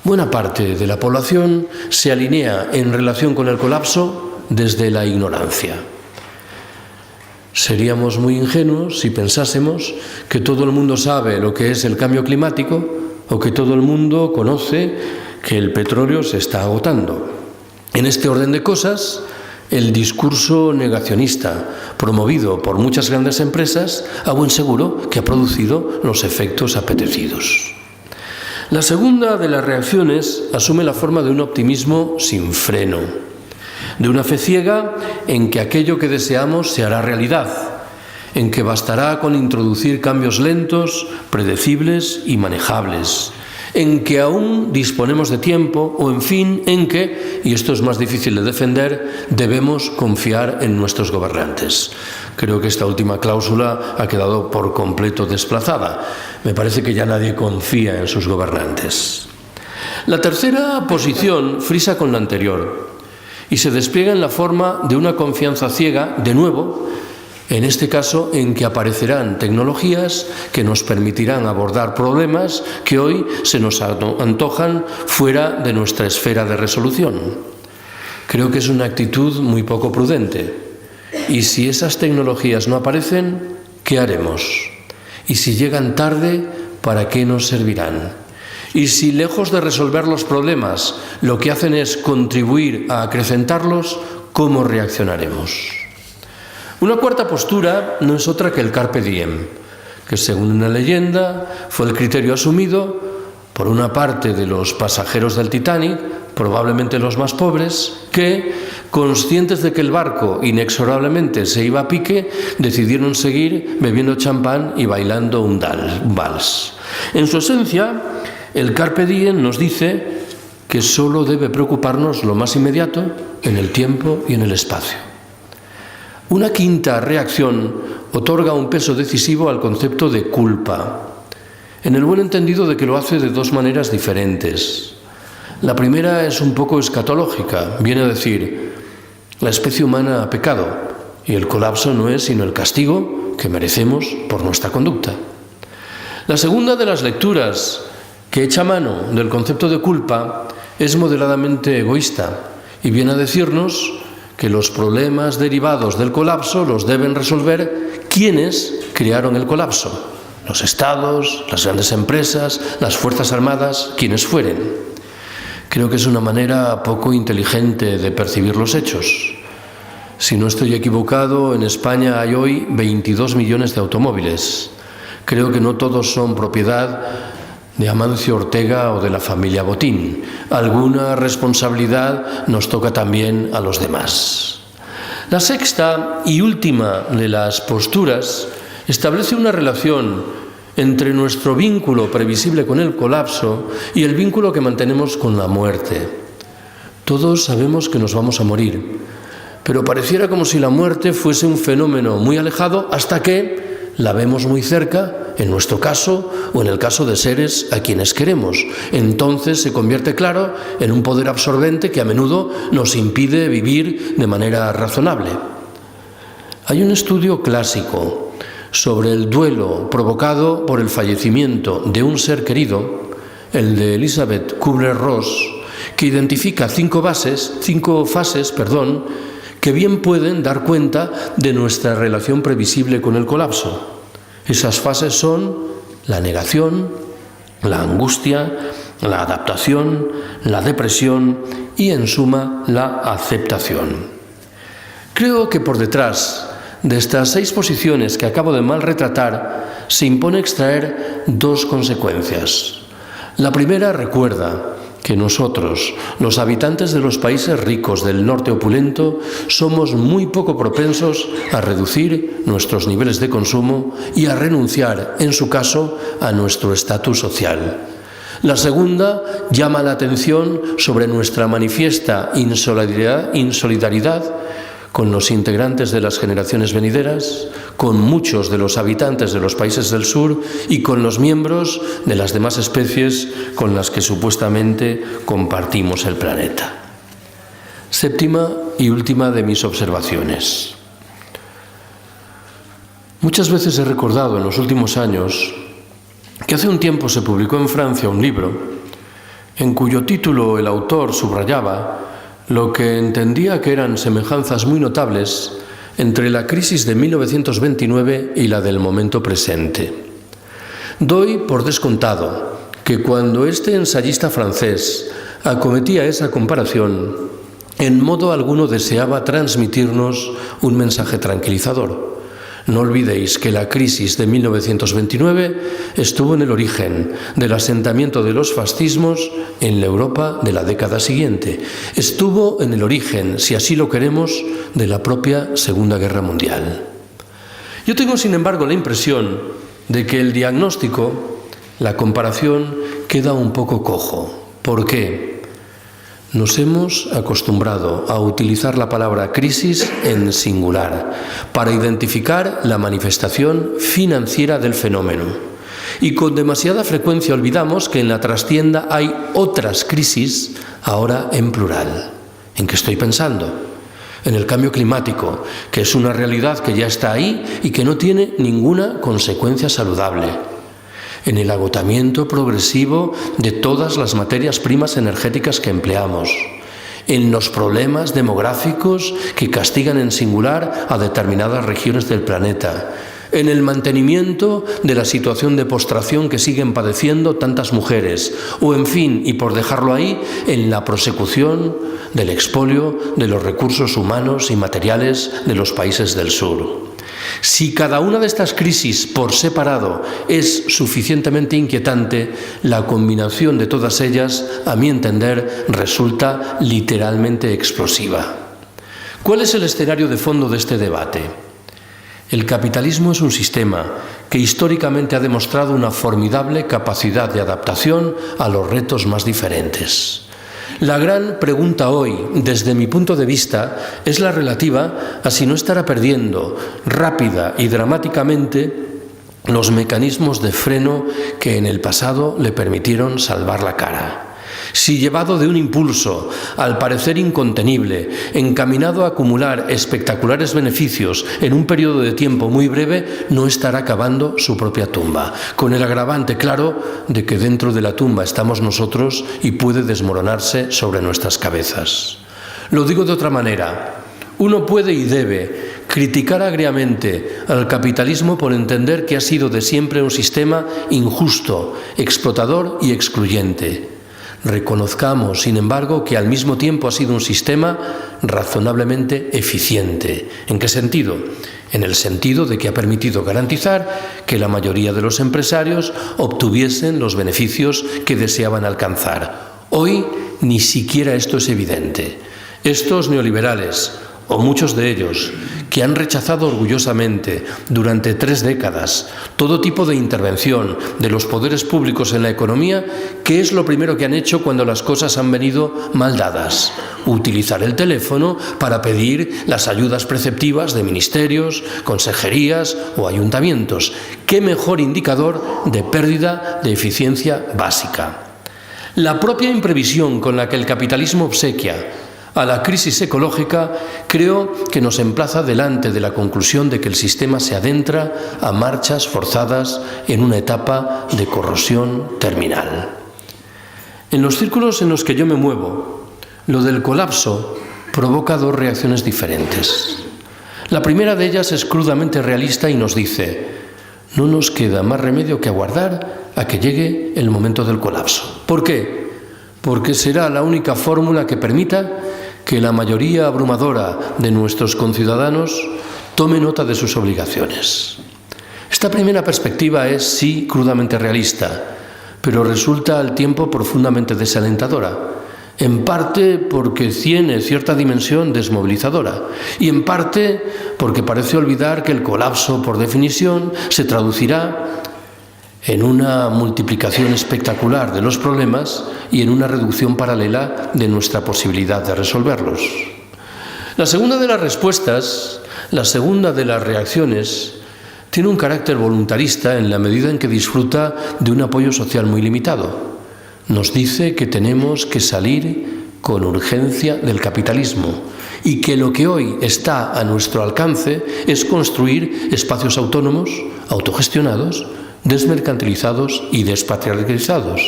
Buena parte de la población se alinea en relación con el colapso desde la ignorancia. Seríamos muy ingenuos si pensásemos que todo el mundo sabe lo que es el cambio climático o que todo el mundo conoce que el petróleo se está agotando. En este orden de cosas, el discurso negacionista promovido por muchas grandes empresas a buen seguro que ha producido los efectos apetecidos. La segunda de las reacciones asume la forma de un optimismo sin freno, de una fe ciega en que aquello que deseamos se hará realidad, en que bastará con introducir cambios lentos, predecibles y manejables, en que aún disponemos de tiempo o, en fin, en que, y esto es más difícil de defender, debemos confiar en nuestros gobernantes. Creo que esta última cláusula ha quedado por completo desplazada. Me parece que ya nadie confía en sus gobernantes. La tercera posición frisa con la anterior y se despliega en la forma de una confianza ciega, de nuevo, en este caso en que aparecerán tecnologías que nos permitirán abordar problemas que hoy se nos antojan fuera de nuestra esfera de resolución. Creo que es una actitud muy poco prudente. Y si esas tecnologías no aparecen, ¿qué haremos? Y si llegan tarde, ¿para qué nos servirán? Y si, lejos de resolver los problemas, lo que hacen es contribuir a acrecentarlos, ¿cómo reaccionaremos? Una cuarta postura no es otra que el carpe diem, que según una leyenda fue el criterio asumido por una parte de los pasajeros del Titanic, probablemente los más pobres, que, conscientes de que el barco inexorablemente se iba a pique, decidieron seguir bebiendo champán y bailando un vals. En su esencia, el carpe diem nos dice que solo debe preocuparnos lo más inmediato en el tiempo y en el espacio. Una quinta reacción otorga un peso decisivo al concepto de culpa, en el buen entendido de que lo hace de 2 maneras diferentes. La primera es un poco escatológica, viene a decir: la especie humana ha pecado y el colapso no es sino el castigo que merecemos por nuestra conducta. La segunda de las lecturas que echa mano del concepto de culpa es moderadamente egoísta y viene a decirnos que los problemas derivados del colapso los deben resolver quienes crearon el colapso: los estados, las grandes empresas, las fuerzas armadas, quienes fueren. Creo que es una manera poco inteligente de percibir los hechos. Si no estoy equivocado, en España hay hoy 22 millones de automóviles. Creo que no todos son propiedad de Amancio Ortega o de la familia Botín. Alguna responsabilidad nos toca también a los demás. La sexta y última de las posturas establece una relación entre nuestro vínculo previsible con el colapso y el vínculo que mantenemos con la muerte. Todos sabemos que nos vamos a morir, pero pareciera como si la muerte fuese un fenómeno muy alejado hasta que la vemos muy cerca, en nuestro caso o en el caso de seres a quienes queremos. Entonces se convierte, claro, en un poder absorbente que a menudo nos impide vivir de manera razonable. Hay un estudio clásico sobre el duelo provocado por el fallecimiento de un ser querido, el de Elizabeth Kubler-Ross, que identifica 5 fases, que bien pueden dar cuenta de nuestra relación previsible con el colapso. Esas fases son la negación, la angustia, la adaptación, la depresión y, en suma, la aceptación. Creo que por detrás de estas 6 posiciones que acabo de mal retratar se impone extraer 2 consecuencias. La primera recuerda que nosotros, los habitantes de los países ricos del norte opulento, somos muy poco propensos a reducir nuestros niveles de consumo y a renunciar, en su caso, a nuestro estatus social. La segunda llama la atención sobre nuestra manifiesta insolidaridad con los integrantes de las generaciones venideras, con muchos de los habitantes de los países del sur y con los miembros de las demás especies con las que supuestamente compartimos el planeta. Séptima y última de mis observaciones. Muchas veces he recordado en los últimos años que hace un tiempo se publicó en Francia un libro en cuyo título el autor subrayaba lo que entendía que eran semejanzas muy notables entre la crisis de 1929 y la del momento presente. Doy por descontado que cuando este ensayista francés acometía esa comparación, en modo alguno deseaba transmitirnos un mensaje tranquilizador. No olvidéis que la crisis de 1929 estuvo en el origen del asentamiento de los fascismos en la Europa de la década siguiente. Estuvo en el origen, si así lo queremos, de la propia Segunda Guerra Mundial. Yo tengo, sin embargo, la impresión de que el diagnóstico, la comparación, queda un poco cojo. ¿Por qué? Nos hemos acostumbrado a utilizar la palabra crisis en singular para identificar la manifestación financiera del fenómeno. Y con demasiada frecuencia olvidamos que en la trastienda hay otras crisis, ahora en plural. ¿En qué estoy pensando? En el cambio climático, que es una realidad que ya está ahí y que no tiene ninguna consecuencia saludable. En el agotamiento progresivo de todas las materias primas energéticas que empleamos, en los problemas demográficos que castigan en singular a determinadas regiones del planeta, en el mantenimiento de la situación de postración que siguen padeciendo tantas mujeres, o en fin, y por dejarlo ahí, en la prosecución del expolio de los recursos humanos y materiales de los países del sur. Si cada una de estas crisis por separado es suficientemente inquietante, la combinación de todas ellas, a mi entender, resulta literalmente explosiva. ¿Cuál es el escenario de fondo de este debate? El capitalismo es un sistema que históricamente ha demostrado una formidable capacidad de adaptación a los retos más diferentes. La gran pregunta hoy, desde mi punto de vista, es la relativa a si no estará perdiendo rápida y dramáticamente los mecanismos de freno que en el pasado le permitieron salvar la cara. Si llevado de un impulso, al parecer incontenible, encaminado a acumular espectaculares beneficios en un periodo de tiempo muy breve, no estará cavando su propia tumba, con el agravante claro de que dentro de la tumba estamos nosotros y puede desmoronarse sobre nuestras cabezas. Lo digo de otra manera. Uno puede y debe criticar agriamente al capitalismo por entender que ha sido de siempre un sistema injusto, explotador y excluyente. Reconozcamos, sin embargo, que al mismo tiempo ha sido un sistema razonablemente eficiente. ¿En qué sentido? En el sentido de que ha permitido garantizar que la mayoría de los empresarios obtuviesen los beneficios que deseaban alcanzar. Hoy ni siquiera esto es evidente. Estos neoliberales, o muchos de ellos, que han rechazado orgullosamente durante 3 décadas todo tipo de intervención de los poderes públicos en la economía, ¿qué es lo primero que han hecho cuando las cosas han venido mal dadas? Utilizar el teléfono para pedir las ayudas preceptivas de ministerios, consejerías o ayuntamientos. ¿Qué mejor indicador de pérdida de eficiencia básica? La propia imprevisión con la que el capitalismo obsequia a la crisis ecológica, creo que nos emplaza delante de la conclusión de que el sistema se adentra a marchas forzadas en una etapa de corrosión terminal. En los círculos en los que yo me muevo, lo del colapso provoca 2 reacciones diferentes. La primera de ellas es crudamente realista y nos dice: no nos queda más remedio que aguardar a que llegue el momento del colapso. ¿Por qué? Porque será la única fórmula que permita que la mayoría abrumadora de nuestros conciudadanos tome nota de sus obligaciones. Esta primera perspectiva es, sí, crudamente realista, pero resulta al tiempo profundamente desalentadora, en parte porque tiene cierta dimensión desmovilizadora y en parte porque parece olvidar que el colapso, por definición, se traducirá en una multiplicación espectacular de los problemas y en una reducción paralela de nuestra posibilidad de resolverlos. La segunda de las respuestas, la segunda de las reacciones, tiene un carácter voluntarista en la medida en que disfruta de un apoyo social muy limitado. Nos dice que tenemos que salir con urgencia del capitalismo y que lo que hoy está a nuestro alcance es construir espacios autónomos, autogestionados, desmercantilizados y despatriarcalizados.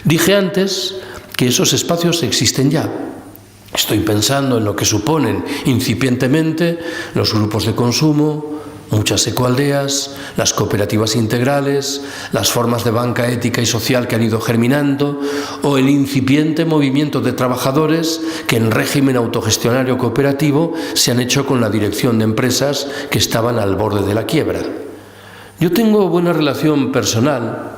Dije antes que esos espacios existen ya. Estoy pensando en lo que suponen incipientemente los grupos de consumo, muchas ecoaldeas, las cooperativas integrales, las formas de banca ética y social que han ido germinando, o el incipiente movimiento de trabajadores que en régimen autogestionario cooperativo se han hecho con la dirección de empresas que estaban al borde de la quiebra. Yo tengo buena relación personal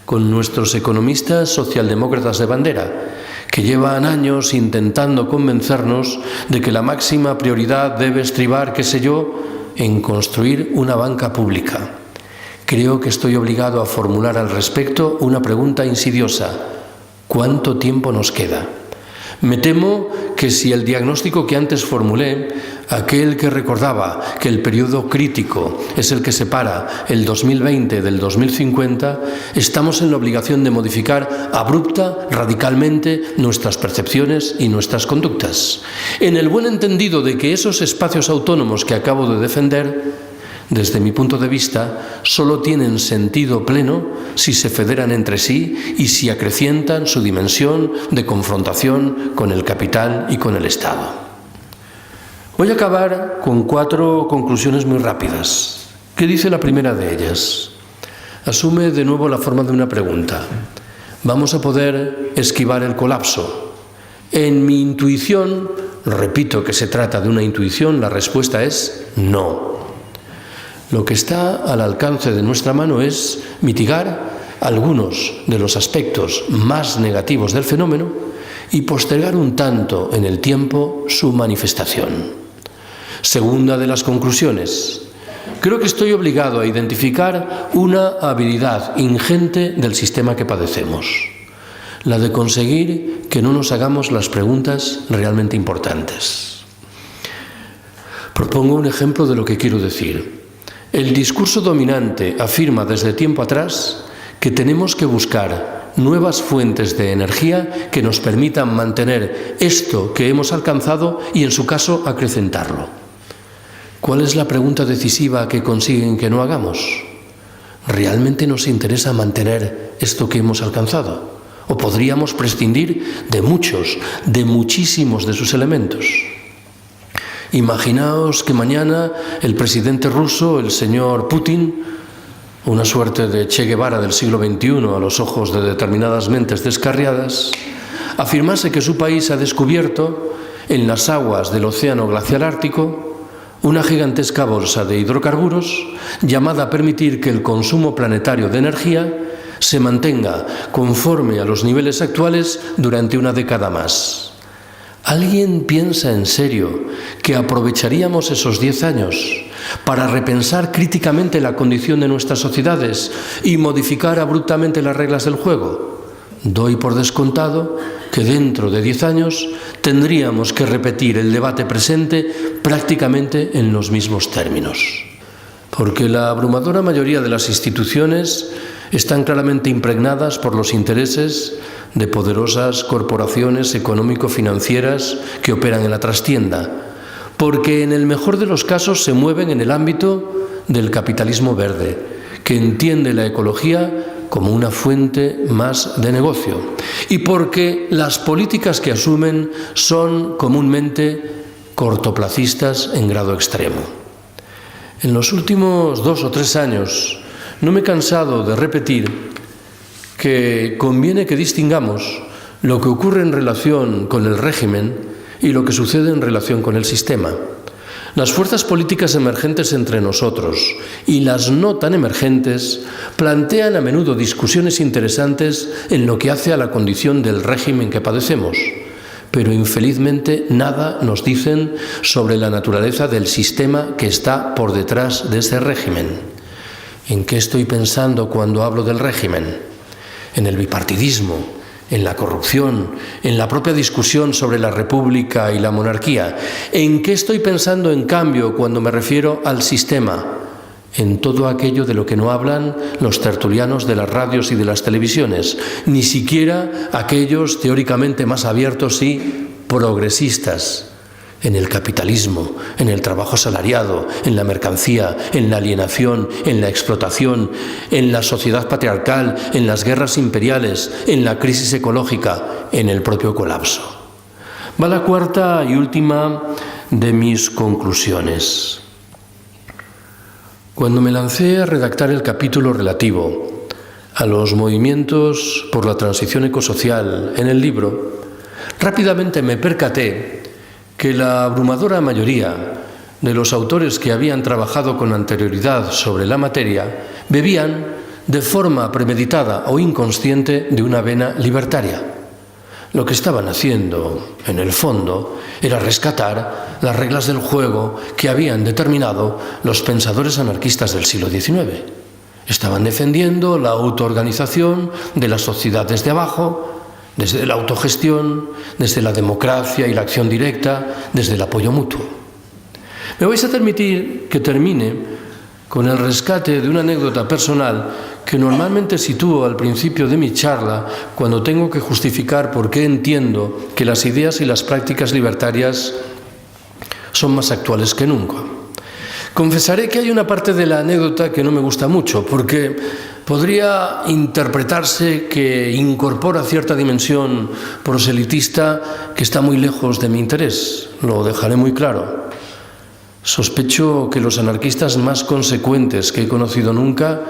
con nuestros economistas socialdemócratas de bandera, que llevan años intentando convencernos de que la máxima prioridad debe estribar, qué sé yo, en construir una banca pública. Creo que estoy obligado a formular al respecto una pregunta insidiosa. ¿Cuánto tiempo nos queda? Me temo que si el diagnóstico que antes formulé, aquel que recordaba que el periodo crítico es el que separa el 2020 del 2050, estamos en la obligación de modificar abrupta, radicalmente, nuestras percepciones y nuestras conductas, en el buen entendido de que esos espacios autónomos que acabo de defender, desde mi punto de vista, solo tienen sentido pleno si se federan entre sí y si acrecientan su dimensión de confrontación con el capital y con el Estado. Voy a acabar con 4 conclusiones muy rápidas. ¿Qué dice la primera de ellas? Asume de nuevo la forma de una pregunta. ¿Vamos a poder esquivar el colapso? En mi intuición, repito que se trata de una intuición, la respuesta es no. Lo que está al alcance de nuestra mano es mitigar algunos de los aspectos más negativos del fenómeno y postergar un tanto en el tiempo su manifestación. Segunda de las conclusiones. Creo que estoy obligado a identificar una habilidad ingente del sistema que padecemos, la de conseguir que no nos hagamos las preguntas realmente importantes. Propongo un ejemplo de lo que quiero decir. El discurso dominante afirma desde tiempo atrás que tenemos que buscar nuevas fuentes de energía que nos permitan mantener esto que hemos alcanzado y, en su caso, acrecentarlo. ¿Cuál es la pregunta decisiva que consiguen que no hagamos? ¿Realmente nos interesa mantener esto que hemos alcanzado? ¿O podríamos prescindir de muchos, de muchísimos de sus elementos? Imaginaos que mañana el presidente ruso, el señor Putin, una suerte de Che Guevara del siglo XXI a los ojos de determinadas mentes descarriadas, afirmase que su país ha descubierto en las aguas del océano glaciar ártico una gigantesca bolsa de hidrocarburos llamada a permitir que el consumo planetario de energía se mantenga conforme a los niveles actuales durante una década más. ¿Alguien piensa en serio que aprovecharíamos esos 10 años para repensar críticamente la condición de nuestras sociedades y modificar abruptamente las reglas del juego? Doy por descontado que dentro de 10 años tendríamos que repetir el debate presente prácticamente en los mismos términos. Porque la abrumadora mayoría de las instituciones están claramente impregnadas por los intereses de poderosas corporaciones económico-financieras que operan en la trastienda, porque en el mejor de los casos se mueven en el ámbito del capitalismo verde, que entiende la ecología como una fuente más de negocio, y porque las políticas que asumen son comúnmente cortoplacistas en grado extremo. En los últimos 2 o 3 años no me he cansado de repetir que conviene que distingamos lo que ocurre en relación con el régimen y lo que sucede en relación con el sistema. Las fuerzas políticas emergentes entre nosotros y las no tan emergentes plantean a menudo discusiones interesantes en lo que hace a la condición del régimen que padecemos, pero infelizmente nada nos dicen sobre la naturaleza del sistema que está por detrás de ese régimen. ¿En qué estoy pensando cuando hablo del régimen? En el bipartidismo, en la corrupción, en la propia discusión sobre la república y la monarquía. ¿En qué estoy pensando, en cambio, cuando me refiero al sistema? En todo aquello de lo que no hablan los tertulianos de las radios y de las televisiones, ni siquiera aquellos teóricamente más abiertos y progresistas. En el capitalismo, en el trabajo asalariado, en la mercancía, en la alienación, en la explotación, en la sociedad patriarcal, en las guerras imperiales, en la crisis ecológica, en el propio colapso. Va la cuarta y última de mis conclusiones. Cuando me lancé a redactar el capítulo relativo a los movimientos por la transición ecosocial en el libro, rápidamente me percaté que la abrumadora mayoría de los autores que habían trabajado con anterioridad sobre la materia bebían de forma premeditada o inconsciente de una vena libertaria. Lo que estaban haciendo, en el fondo, era rescatar las reglas del juego que habían determinado los pensadores anarquistas del siglo XIX. Estaban defendiendo la autoorganización de la sociedad desde abajo, desde la autogestión, desde la democracia y la acción directa, desde el apoyo mutuo. Me vais a permitir que termine con el rescate de una anécdota personal que normalmente sitúo al principio de mi charla cuando tengo que justificar por qué entiendo que las ideas y las prácticas libertarias son más actuales que nunca. Confesaré que hay una parte de la anécdota que no me gusta mucho, porque podría interpretarse que incorpora cierta dimensión proselitista que está muy lejos de mi interés. Lo dejaré muy claro. Sospecho que los anarquistas más consecuentes que he conocido nunca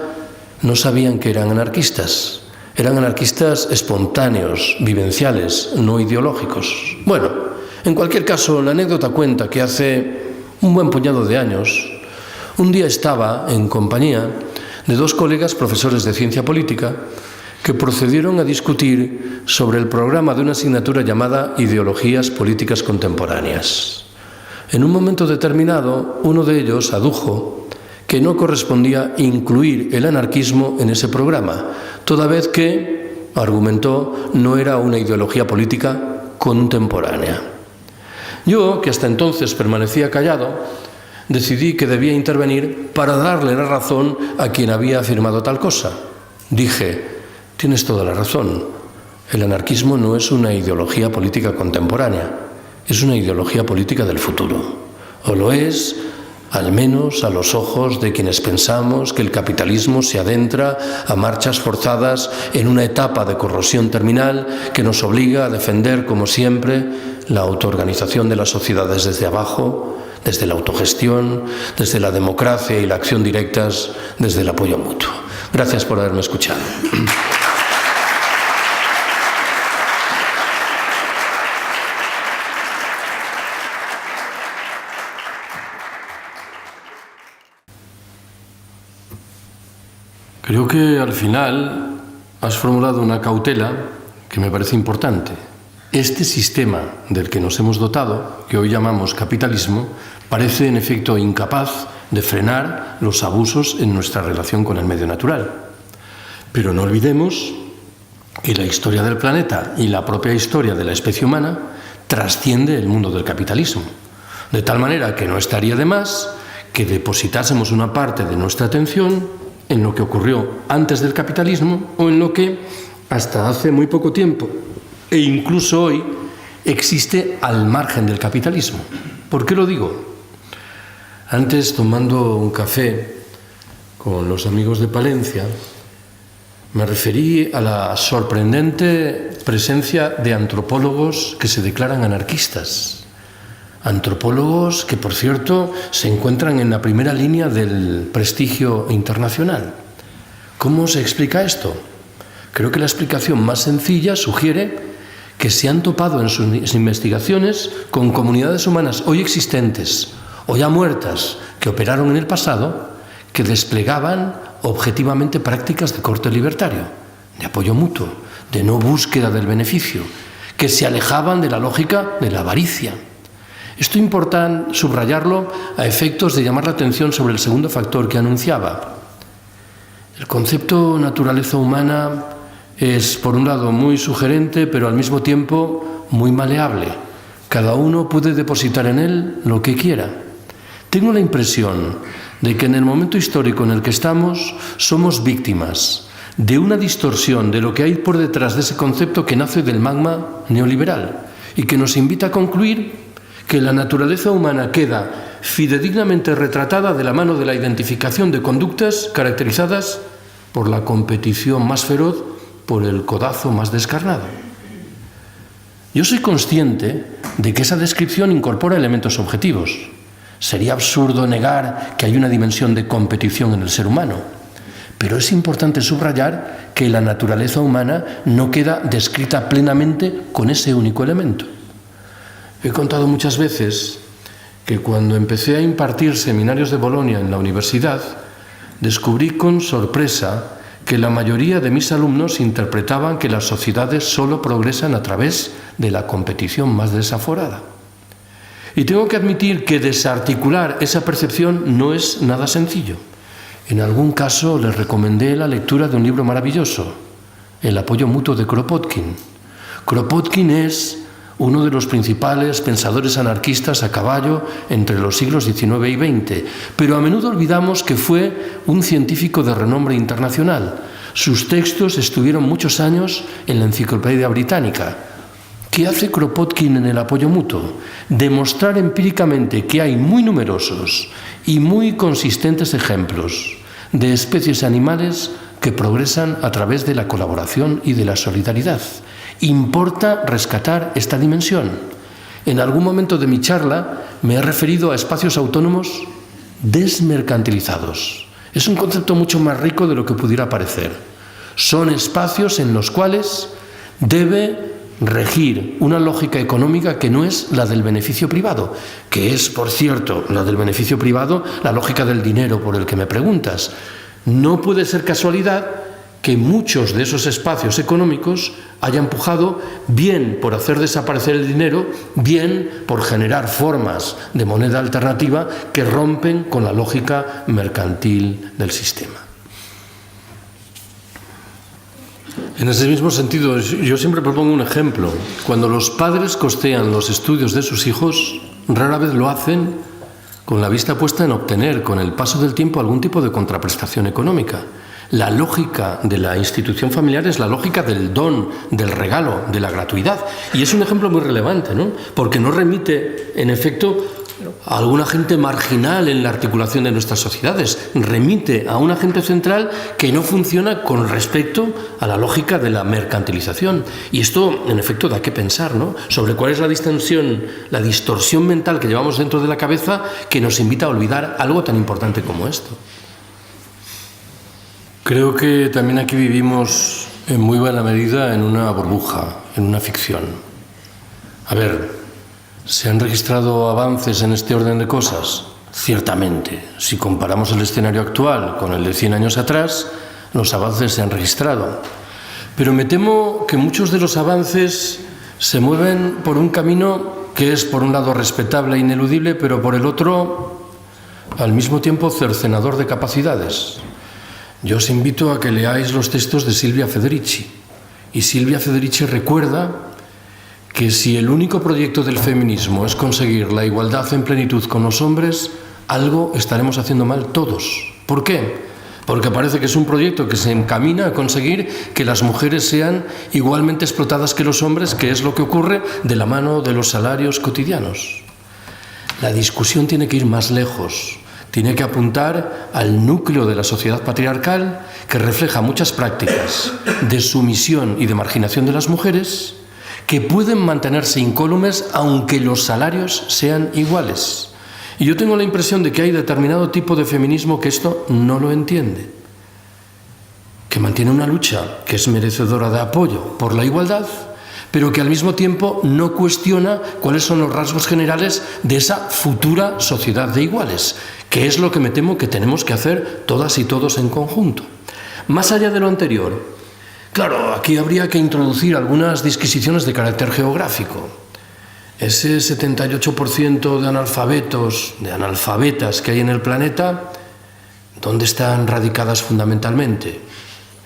no sabían que eran anarquistas. Eran anarquistas espontáneos, vivenciales, no ideológicos. Bueno, en cualquier caso, la anécdota cuenta que hace un buen puñado de años, un día estaba en compañía de dos colegas profesores de ciencia política que procedieron a discutir sobre el programa de una asignatura llamada Ideologías Políticas Contemporáneas. En un momento determinado, uno de ellos adujo que no correspondía incluir el anarquismo en ese programa, toda vez que, argumentó, no era una ideología política contemporánea. Yo, que hasta entonces permanecía callado, decidí que debía intervenir para darle la razón a quien había afirmado tal cosa. Dije: tienes toda la razón. El anarquismo no es una ideología política contemporánea, es una ideología política del futuro. O lo es, al menos a los ojos de quienes pensamos que el capitalismo se adentra a marchas forzadas en una etapa de corrosión terminal que nos obliga a defender, como siempre, la autoorganización de las sociedades desde abajo, desde la autogestión, desde la democracia y la acción directas, desde el apoyo mutuo. Gracias por haberme escuchado. Creo que al final has formulado una cautela que me parece importante. Este sistema del que nos hemos dotado, que hoy llamamos capitalismo, parece en efecto incapaz de frenar los abusos en nuestra relación con el medio natural. Pero no olvidemos que la historia del planeta y la propia historia de la especie humana trasciende el mundo del capitalismo. De tal manera que no estaría de más que depositásemos una parte de nuestra atención en lo que ocurrió antes del capitalismo o en lo que hasta hace muy poco tiempo e incluso hoy existe al margen del capitalismo. ¿Por qué lo digo? Antes, tomando un café con los amigos de Palencia, me referí a la sorprendente presencia de antropólogos que se declaran anarquistas. Antropólogos que, por cierto, se encuentran en la primera línea del prestigio internacional. ¿Cómo se explica esto? Creo que la explicación más sencilla sugiere que se han topado en sus investigaciones con comunidades humanas hoy existentes o ya muertas que operaron en el pasado, que desplegaban objetivamente prácticas de corte libertario, de apoyo mutuo, de no búsqueda del beneficio, que se alejaban de la lógica de la avaricia. Esto importa subrayarlo a efectos de llamar la atención sobre el segundo factor que anunciaba. El concepto naturaleza humana es, por un lado, muy sugerente, pero al mismo tiempo muy maleable. Cada uno puede depositar en él lo que quiera. Tengo la impresión de que en el momento histórico en el que estamos somos víctimas de una distorsión de lo que hay por detrás de ese concepto que nace del magma neoliberal y que nos invita a concluir que la naturaleza humana queda fidedignamente retratada de la mano de la identificación de conductas caracterizadas por la competición más feroz, por el codazo más descarnado. Yo soy consciente de que esa descripción incorpora elementos objetivos. Sería absurdo negar que hay una dimensión de competición en el ser humano, pero es importante subrayar que la naturaleza humana no queda descrita plenamente con ese único elemento. He contado muchas veces que cuando empecé a impartir seminarios de Bolonia en la universidad, descubrí con sorpresa que la mayoría de mis alumnos interpretaban que las sociedades solo progresan a través de la competición más desaforada. Y tengo que admitir que desarticular esa percepción no es nada sencillo. En algún caso les recomendé la lectura de un libro maravilloso, El apoyo mutuo de Kropotkin. Kropotkin es uno de los principales pensadores anarquistas a caballo entre los siglos XIX y XX, pero a menudo olvidamos que fue un científico de renombre internacional. Sus textos estuvieron muchos años en la Enciclopedia Británica. ¿Qué hace Kropotkin en el apoyo mutuo? Demostrar empíricamente que hay muy numerosos y muy consistentes ejemplos de especies animales que progresan a través de la colaboración y de la solidaridad. Importa rescatar esta dimensión. En algún momento de mi charla me he referido a espacios autónomos desmercantilizados. Es un concepto mucho más rico de lo que pudiera parecer. Son espacios en los cuales debe regir una lógica económica que no es la del beneficio privado, que es, por cierto, la del beneficio privado, la lógica del dinero por el que me preguntas. No puede ser casualidad que muchos de esos espacios económicos hayan pujado bien por hacer desaparecer el dinero, bien por generar formas de moneda alternativa que rompen con la lógica mercantil del sistema. En ese mismo sentido, yo siempre propongo un ejemplo. Cuando los padres costean los estudios de sus hijos, rara vez lo hacen con la vista puesta en obtener, con el paso del tiempo, algún tipo de contraprestación económica. La lógica de la institución familiar es la lógica del don, del regalo, de la gratuidad. Y es un ejemplo muy relevante, ¿no? Porque no remite, en efecto, a algún agente marginal en la articulación de nuestras sociedades. Remite a un agente central que no funciona con respecto a la lógica de la mercantilización. Y esto, en efecto, da que pensar, ¿no? Sobre cuál es la distorsión mental que llevamos dentro de la cabeza que nos invita a olvidar algo tan importante como esto. Creo que también aquí vivimos en muy buena medida en una burbuja, en una ficción. A ver, ¿se han registrado avances en este orden de cosas? Ciertamente. Si comparamos el escenario actual con el de 100 años atrás, los avances se han registrado. Pero me temo que muchos de los avances se mueven por un camino que es, por un lado, respetable e ineludible, pero por el otro, al mismo tiempo, cercenador de capacidades. Yo os invito a que leáis los textos de Silvia Federici. Y Silvia Federici recuerda que si el único proyecto del feminismo es conseguir la igualdad en plenitud con los hombres, algo estaremos haciendo mal todos. ¿Por qué? Porque parece que es un proyecto que se encamina a conseguir que las mujeres sean igualmente explotadas que los hombres, que es lo que ocurre de la mano de los salarios cotidianos. La discusión tiene que ir más lejos. Tiene que apuntar al núcleo de la sociedad patriarcal que refleja muchas prácticas de sumisión y de marginación de las mujeres que pueden mantenerse incólumes aunque los salarios sean iguales. Y yo tengo la impresión de que hay determinado tipo de feminismo que esto no lo entiende, que mantiene una lucha que es merecedora de apoyo por la igualdad, pero que al mismo tiempo no cuestiona cuáles son los rasgos generales de esa futura sociedad de iguales, que es lo que me temo que tenemos que hacer todas y todos en conjunto. Más allá de lo anterior, claro, aquí habría que introducir algunas disquisiciones de carácter geográfico. Ese 78% de analfabetos, de analfabetas que hay en el planeta, ¿dónde están radicadas fundamentalmente?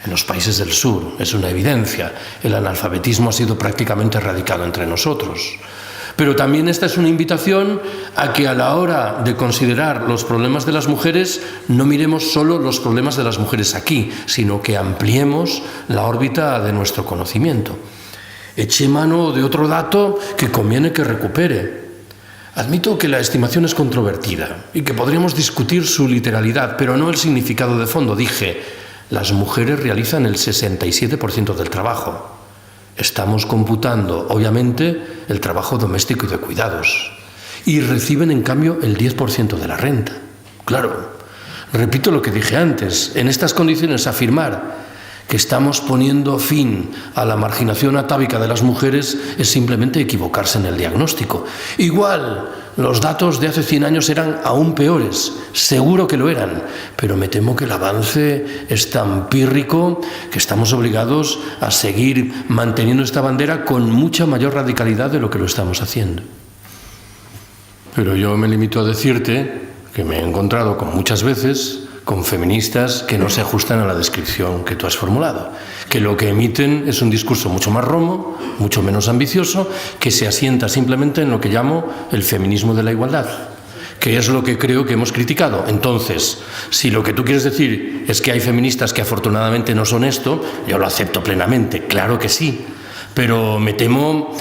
En los países del sur, es una evidencia. El analfabetismo ha sido prácticamente erradicado entre nosotros. Pero también esta es una invitación a que a la hora de considerar los problemas de las mujeres no miremos solo los problemas de las mujeres aquí, sino que ampliemos la órbita de nuestro conocimiento. Eché mano de otro dato que conviene que recupere. Admito que la estimación es controvertida y que podríamos discutir su literalidad, pero no el significado de fondo. Dije, las mujeres realizan el 67% del trabajo. Estamos computando, obviamente, el trabajo doméstico y de cuidados. Y reciben, en cambio, el 10% de la renta. Claro, repito lo que dije antes. En estas condiciones, afirmar que estamos poniendo fin a la marginación atávica de las mujeres es simplemente equivocarse en el diagnóstico. Igual, los datos de hace 100 años eran aún peores, seguro que lo eran, pero me temo que el avance es tan pírrico que estamos obligados a seguir manteniendo esta bandera con mucha mayor radicalidad de lo que lo estamos haciendo. Pero yo me limito a decirte que me he encontrado muchas veces con feministas que no se ajustan a la descripción que tú has formulado, que lo que emiten es un discurso mucho más romo, mucho menos ambicioso, que se asienta simplemente en lo que llamo el feminismo de la igualdad, que es lo que creo que hemos criticado. Entonces, si lo que tú quieres decir es que hay feministas que afortunadamente no son esto, yo lo acepto plenamente, claro que sí, pero me temo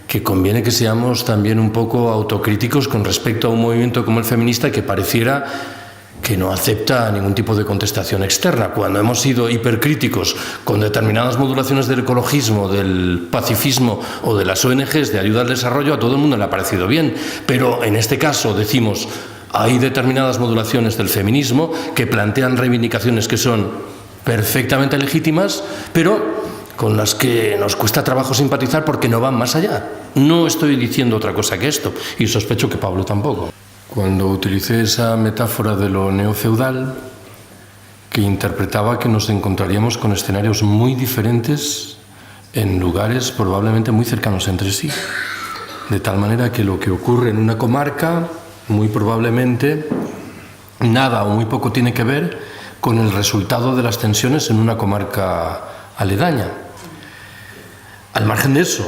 que conviene que seamos también un poco autocríticos con respecto a un movimiento como el feminista que pareciera que no acepta ningún tipo de contestación externa. Cuando hemos sido hipercríticos con determinadas modulaciones del ecologismo, del pacifismo o de las ONGs de ayuda al desarrollo, a todo el mundo le ha parecido bien. Pero en este caso decimos, hay determinadas modulaciones del feminismo que plantean reivindicaciones que son perfectamente legítimas, pero con las que nos cuesta trabajo simpatizar porque no van más allá. No estoy diciendo otra cosa que esto, y sospecho que Pablo tampoco. Cuando utilicé esa metáfora de lo neofeudal, que interpretaba que nos encontraríamos con escenarios muy diferentes en lugares probablemente muy cercanos entre sí, de tal manera que lo que ocurre en una comarca muy probablemente nada o muy poco tiene que ver con el resultado de las tensiones en una comarca aledaña. Al margen de eso,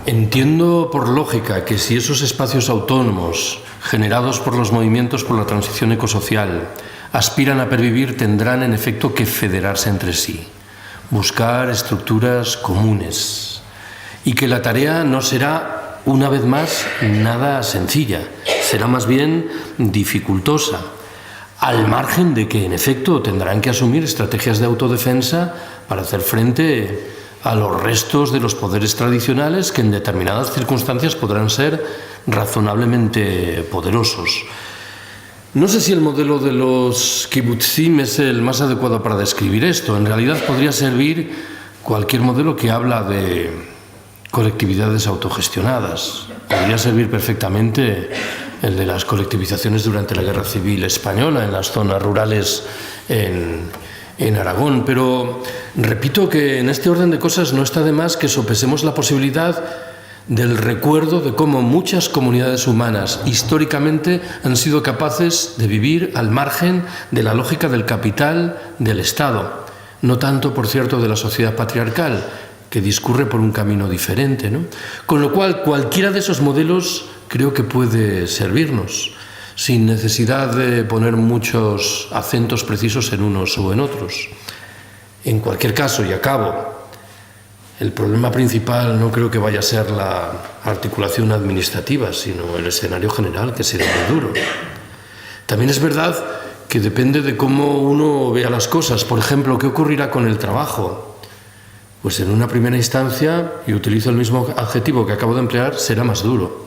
entiendo por lógica que si esos espacios autónomos generados por los movimientos por la transición ecosocial aspiran a pervivir, tendrán en efecto que federarse entre sí, buscar estructuras comunes, y que la tarea no será, una vez más, nada sencilla, será más bien dificultosa, al margen de que en efecto tendrán que asumir estrategias de autodefensa para hacer frente a los restos de los poderes tradicionales que en determinadas circunstancias podrán ser razonablemente poderosos. No sé si el modelo de los kibutzim es el más adecuado para describir esto. En realidad podría servir cualquier modelo que habla de colectividades autogestionadas. Podría servir perfectamente el de las colectivizaciones durante la Guerra Civil Española en las zonas rurales en Aragón, pero repito que en este orden de cosas no está de más que sopesemos la posibilidad del recuerdo de cómo muchas comunidades humanas históricamente han sido capaces de vivir al margen de la lógica del capital del Estado, no tanto, por cierto, de la sociedad patriarcal, que discurre por un camino diferente, ¿no? Con lo cual, cualquiera de esos modelos creo que puede servirnos, sin necesidad de poner muchos acentos precisos en unos o en otros. En cualquier caso, y acabo, el problema principal no creo que vaya a ser la articulación administrativa, sino el escenario general, que será muy duro. También es verdad que depende de cómo uno vea las cosas. Por ejemplo, ¿qué ocurrirá con el trabajo? Pues en una primera instancia, y utilizo el mismo adjetivo que acabo de emplear, será más duro.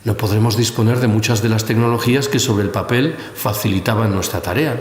No podremos disponer de muchas de las tecnologías que sobre el papel facilitaban nuestra tarea,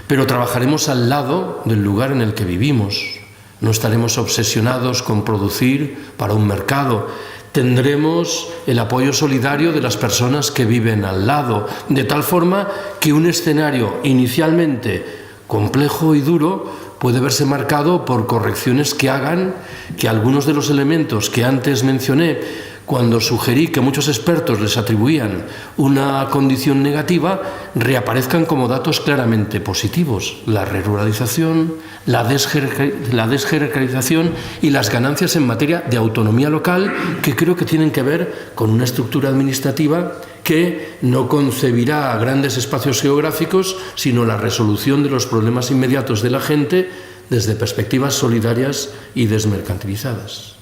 pero trabajaremos al lado del lugar en el que vivimos. No estaremos obsesionados con producir para un mercado. Tendremos el apoyo solidario de las personas que viven al lado, de tal forma que un escenario inicialmente complejo y duro puede verse marcado por correcciones que hagan que algunos de los elementos que antes mencioné, cuando sugerí que muchos expertos les atribuían una condición negativa, reaparezcan como datos claramente positivos: la ruralización, la desjerarquización y las ganancias en materia de autonomía local, que creo que tienen que ver con una estructura administrativa que no concebirá grandes espacios geográficos, sino la resolución de los problemas inmediatos de la gente desde perspectivas solidarias y desmercantilizadas.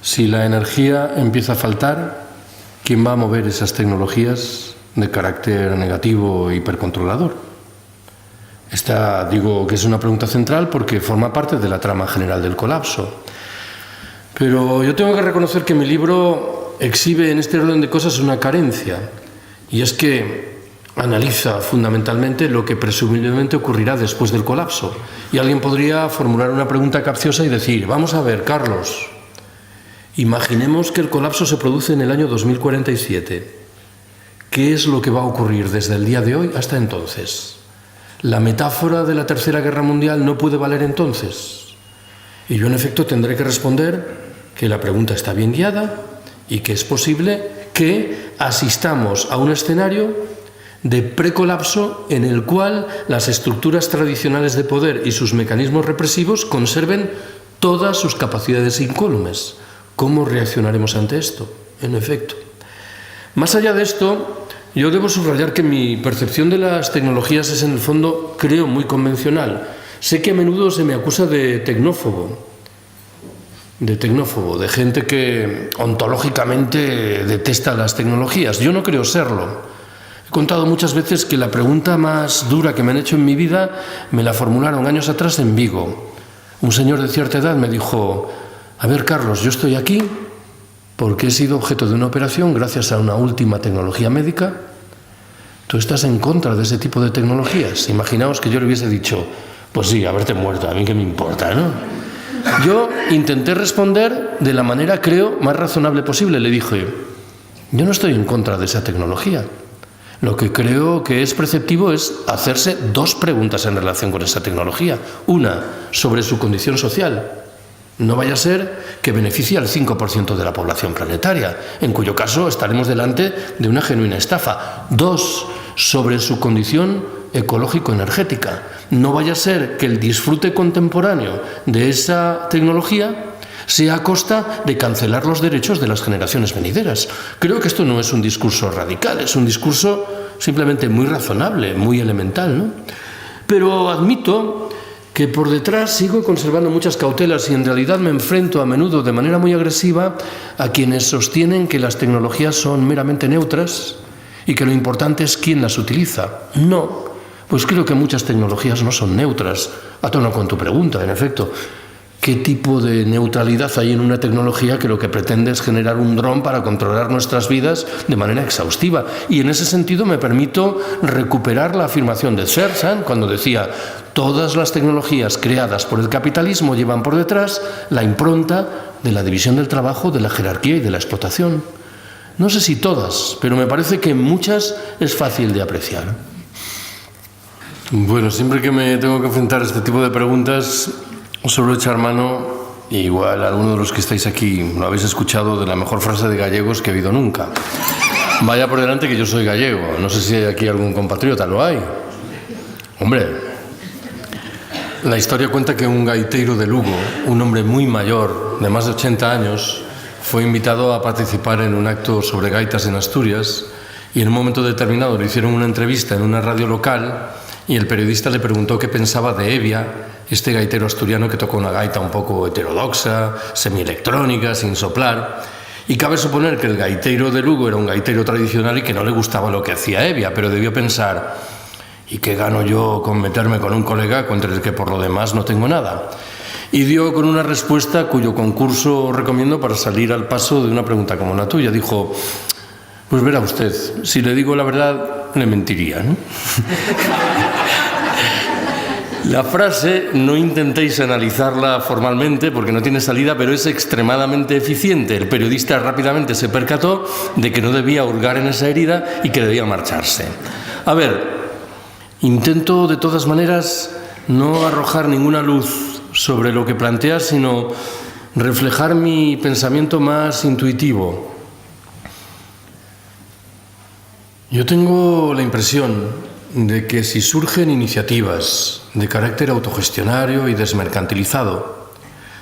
Si la energía empieza a faltar, ¿quién va a mover esas tecnologías de carácter negativo e hipercontrolador? Esta, digo que es una pregunta central porque forma parte de la trama general del colapso. Pero yo tengo que reconocer que mi libro exhibe en este orden de cosas una carencia, y es que analiza fundamentalmente lo que presumiblemente ocurrirá después del colapso. Y alguien podría formular una pregunta capciosa y decir: vamos a ver, Carlos, imaginemos que el colapso se produce en el año 2047. ¿Qué es lo que va a ocurrir desde el día de hoy hasta entonces? ¿La metáfora de la Tercera Guerra Mundial no puede valer entonces? Y yo, en efecto, tendré que responder que la pregunta está bien guiada y que es posible que asistamos a un escenario de precolapso en el cual las estructuras tradicionales de poder y sus mecanismos represivos conserven todas sus capacidades incólumes. ¿Cómo reaccionaremos ante esto? En efecto. Más allá de esto, yo debo subrayar que mi percepción de las tecnologías es, en el fondo, creo, muy convencional. Sé que a menudo se me acusa de tecnófobo, de gente que ontológicamente detesta las tecnologías. Yo no creo serlo. He contado muchas veces que la pregunta más dura que me han hecho en mi vida me la formularon años atrás en Vigo. Un señor de cierta edad me dijo: a ver, Carlos, yo estoy aquí porque he sido objeto de una operación gracias a una última tecnología médica. ¿Tú estás en contra de ese tipo de tecnologías? Imaginaos que yo le hubiese dicho: pues sí, haberte muerto, a mí qué me importa, ¿no? Yo intenté responder de la manera, creo, más razonable posible. Le dije: yo no estoy en contra de esa tecnología. Lo que creo que es preceptivo es hacerse dos preguntas en relación con esa tecnología. Una, sobre su condición social. No vaya a ser que beneficie al 5% de la población planetaria, en cuyo caso estaremos delante de una genuina estafa. Dos, sobre su condición ecológico-energética. No vaya a ser que el disfrute contemporáneo de esa tecnología sea a costa de cancelar los derechos de las generaciones venideras. Creo que esto no es un discurso radical, es un discurso simplemente muy razonable, muy elemental, ¿no? Pero admito que por detrás sigo conservando muchas cautelas y en realidad me enfrento a menudo de manera muy agresiva a quienes sostienen que las tecnologías son meramente neutras y que lo importante es quién las utiliza. No, pues creo que muchas tecnologías no son neutras. A tono con tu pregunta, en efecto. ¿Qué tipo de neutralidad hay en una tecnología que lo que pretende es generar un dron para controlar nuestras vidas de manera exhaustiva? Y en ese sentido me permito recuperar la afirmación de Searson cuando decía: todas las tecnologías creadas por el capitalismo llevan por detrás la impronta de la división del trabajo, de la jerarquía y de la explotación. No sé si todas, pero me parece que en muchas es fácil de apreciar. Bueno, siempre que me tengo que enfrentar a este tipo de preguntas, suelo echar mano, igual alguno de los que estáis aquí lo habéis escuchado, de la mejor frase de gallegos que he oído nunca. Vaya por delante que yo soy gallego. No sé si hay aquí algún compatriota. ¿Lo hay? Hombre, la historia cuenta que un gaitero de Lugo, un hombre muy mayor, de más de 80 años, fue invitado a participar en un acto sobre gaitas en Asturias y en un momento determinado le hicieron una entrevista en una radio local y el periodista le preguntó qué pensaba de Evia, este gaitero asturiano que tocó una gaita un poco heterodoxa, semielectrónica, sin soplar. Y cabe suponer que el gaitero de Lugo era un gaitero tradicional y que no le gustaba lo que hacía Evia, pero debió pensar: ¿y qué gano yo con meterme con un colega contra el que por lo demás no tengo nada? Y dio con una respuesta cuyo concurso recomiendo para salir al paso de una pregunta como la tuya. Dijo: pues verá usted, si le digo la verdad, le mentiría, ¿no? La frase, no intentéis analizarla formalmente porque no tiene salida, pero es extremadamente eficiente. El periodista rápidamente se percató de que no debía hurgar en esa herida y que debía marcharse. A ver, intento de todas maneras no arrojar ninguna luz sobre lo que planteas, sino reflejar mi pensamiento más intuitivo. Yo tengo la impresión de que si surgen iniciativas de carácter autogestionario y desmercantilizado,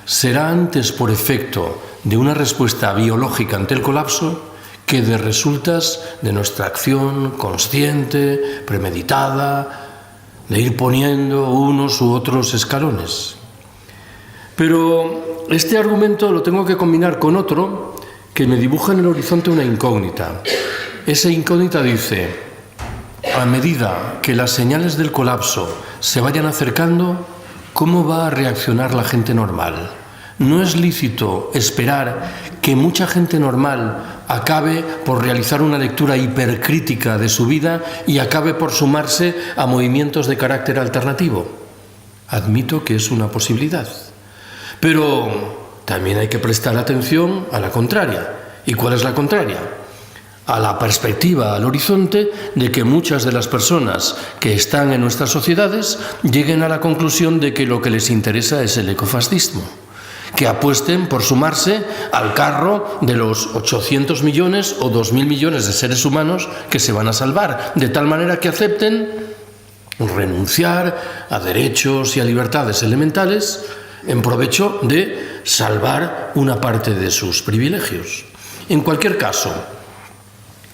será antes por efecto de una respuesta biológica ante el colapso que de resultas de nuestra acción consciente, premeditada, de ir poniendo unos u otros escalones. Pero este argumento lo tengo que combinar con otro que me dibuja en el horizonte una incógnita. Esa incógnita dice: a medida que las señales del colapso se vayan acercando, ¿cómo va a reaccionar la gente normal? ¿No es lícito esperar que mucha gente normal acabe por realizar una lectura hipercrítica de su vida y acabe por sumarse a movimientos de carácter alternativo? Admito que es una posibilidad. Pero también hay que prestar atención a la contraria. ¿Y cuál es la contraria? A la perspectiva, al horizonte, de que muchas de las personas que están en nuestras sociedades lleguen a la conclusión de que lo que les interesa es el ecofascismo, que apuesten por sumarse al carro de los 800 millones o 2.000 millones de seres humanos que se van a salvar, de tal manera que acepten renunciar a derechos y a libertades elementales en provecho de salvar una parte de sus privilegios. En cualquier caso,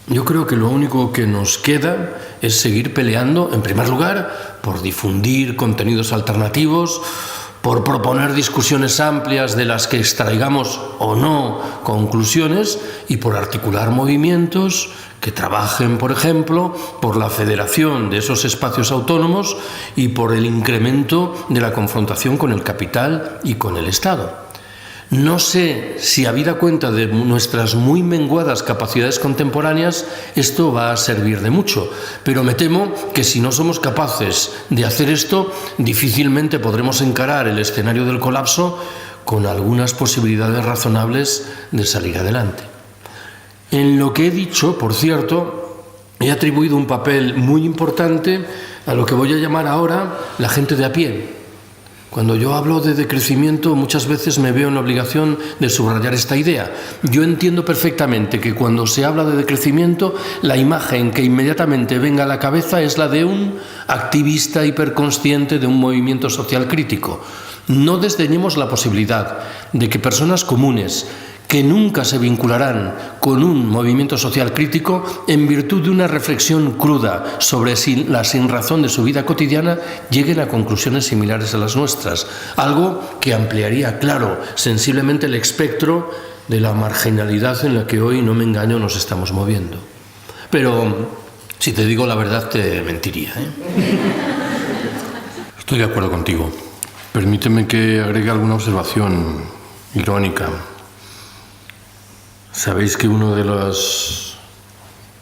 yo creo que lo único que nos queda es seguir peleando, en primer lugar, por difundir contenidos alternativos, por proponer discusiones amplias de las que extraigamos o no conclusiones y por articular movimientos que trabajen, por ejemplo, por la federación de esos espacios autónomos y por el incremento de la confrontación con el capital y con el Estado. No sé si, habida cuenta de nuestras muy menguadas capacidades contemporáneas, esto va a servir de mucho, pero me temo que si no somos capaces de hacer esto, difícilmente podremos encarar el escenario del colapso con algunas posibilidades razonables de salir adelante. En lo que he dicho, por cierto, he atribuido un papel muy importante a lo que voy a llamar ahora la gente de a pie. Cuando yo hablo de decrecimiento, muchas veces me veo en la obligación de subrayar esta idea. Yo entiendo perfectamente que cuando se habla de decrecimiento, la imagen que inmediatamente venga a la cabeza es la de un activista hiperconsciente de un movimiento social crítico. No desdeñemos la posibilidad de que personas comunes, que nunca se vincularán con un movimiento social crítico, en virtud de una reflexión cruda sobre la sinrazón de su vida cotidiana, lleguen a conclusiones similares a las nuestras, algo que ampliaría, claro, sensiblemente el espectro de la marginalidad en la que hoy, no me engaño, nos estamos moviendo. Pero, si te digo la verdad, te mentiría, ¿eh? Estoy de acuerdo contigo. Permíteme que agregue alguna observación irónica. Sabéis que una de las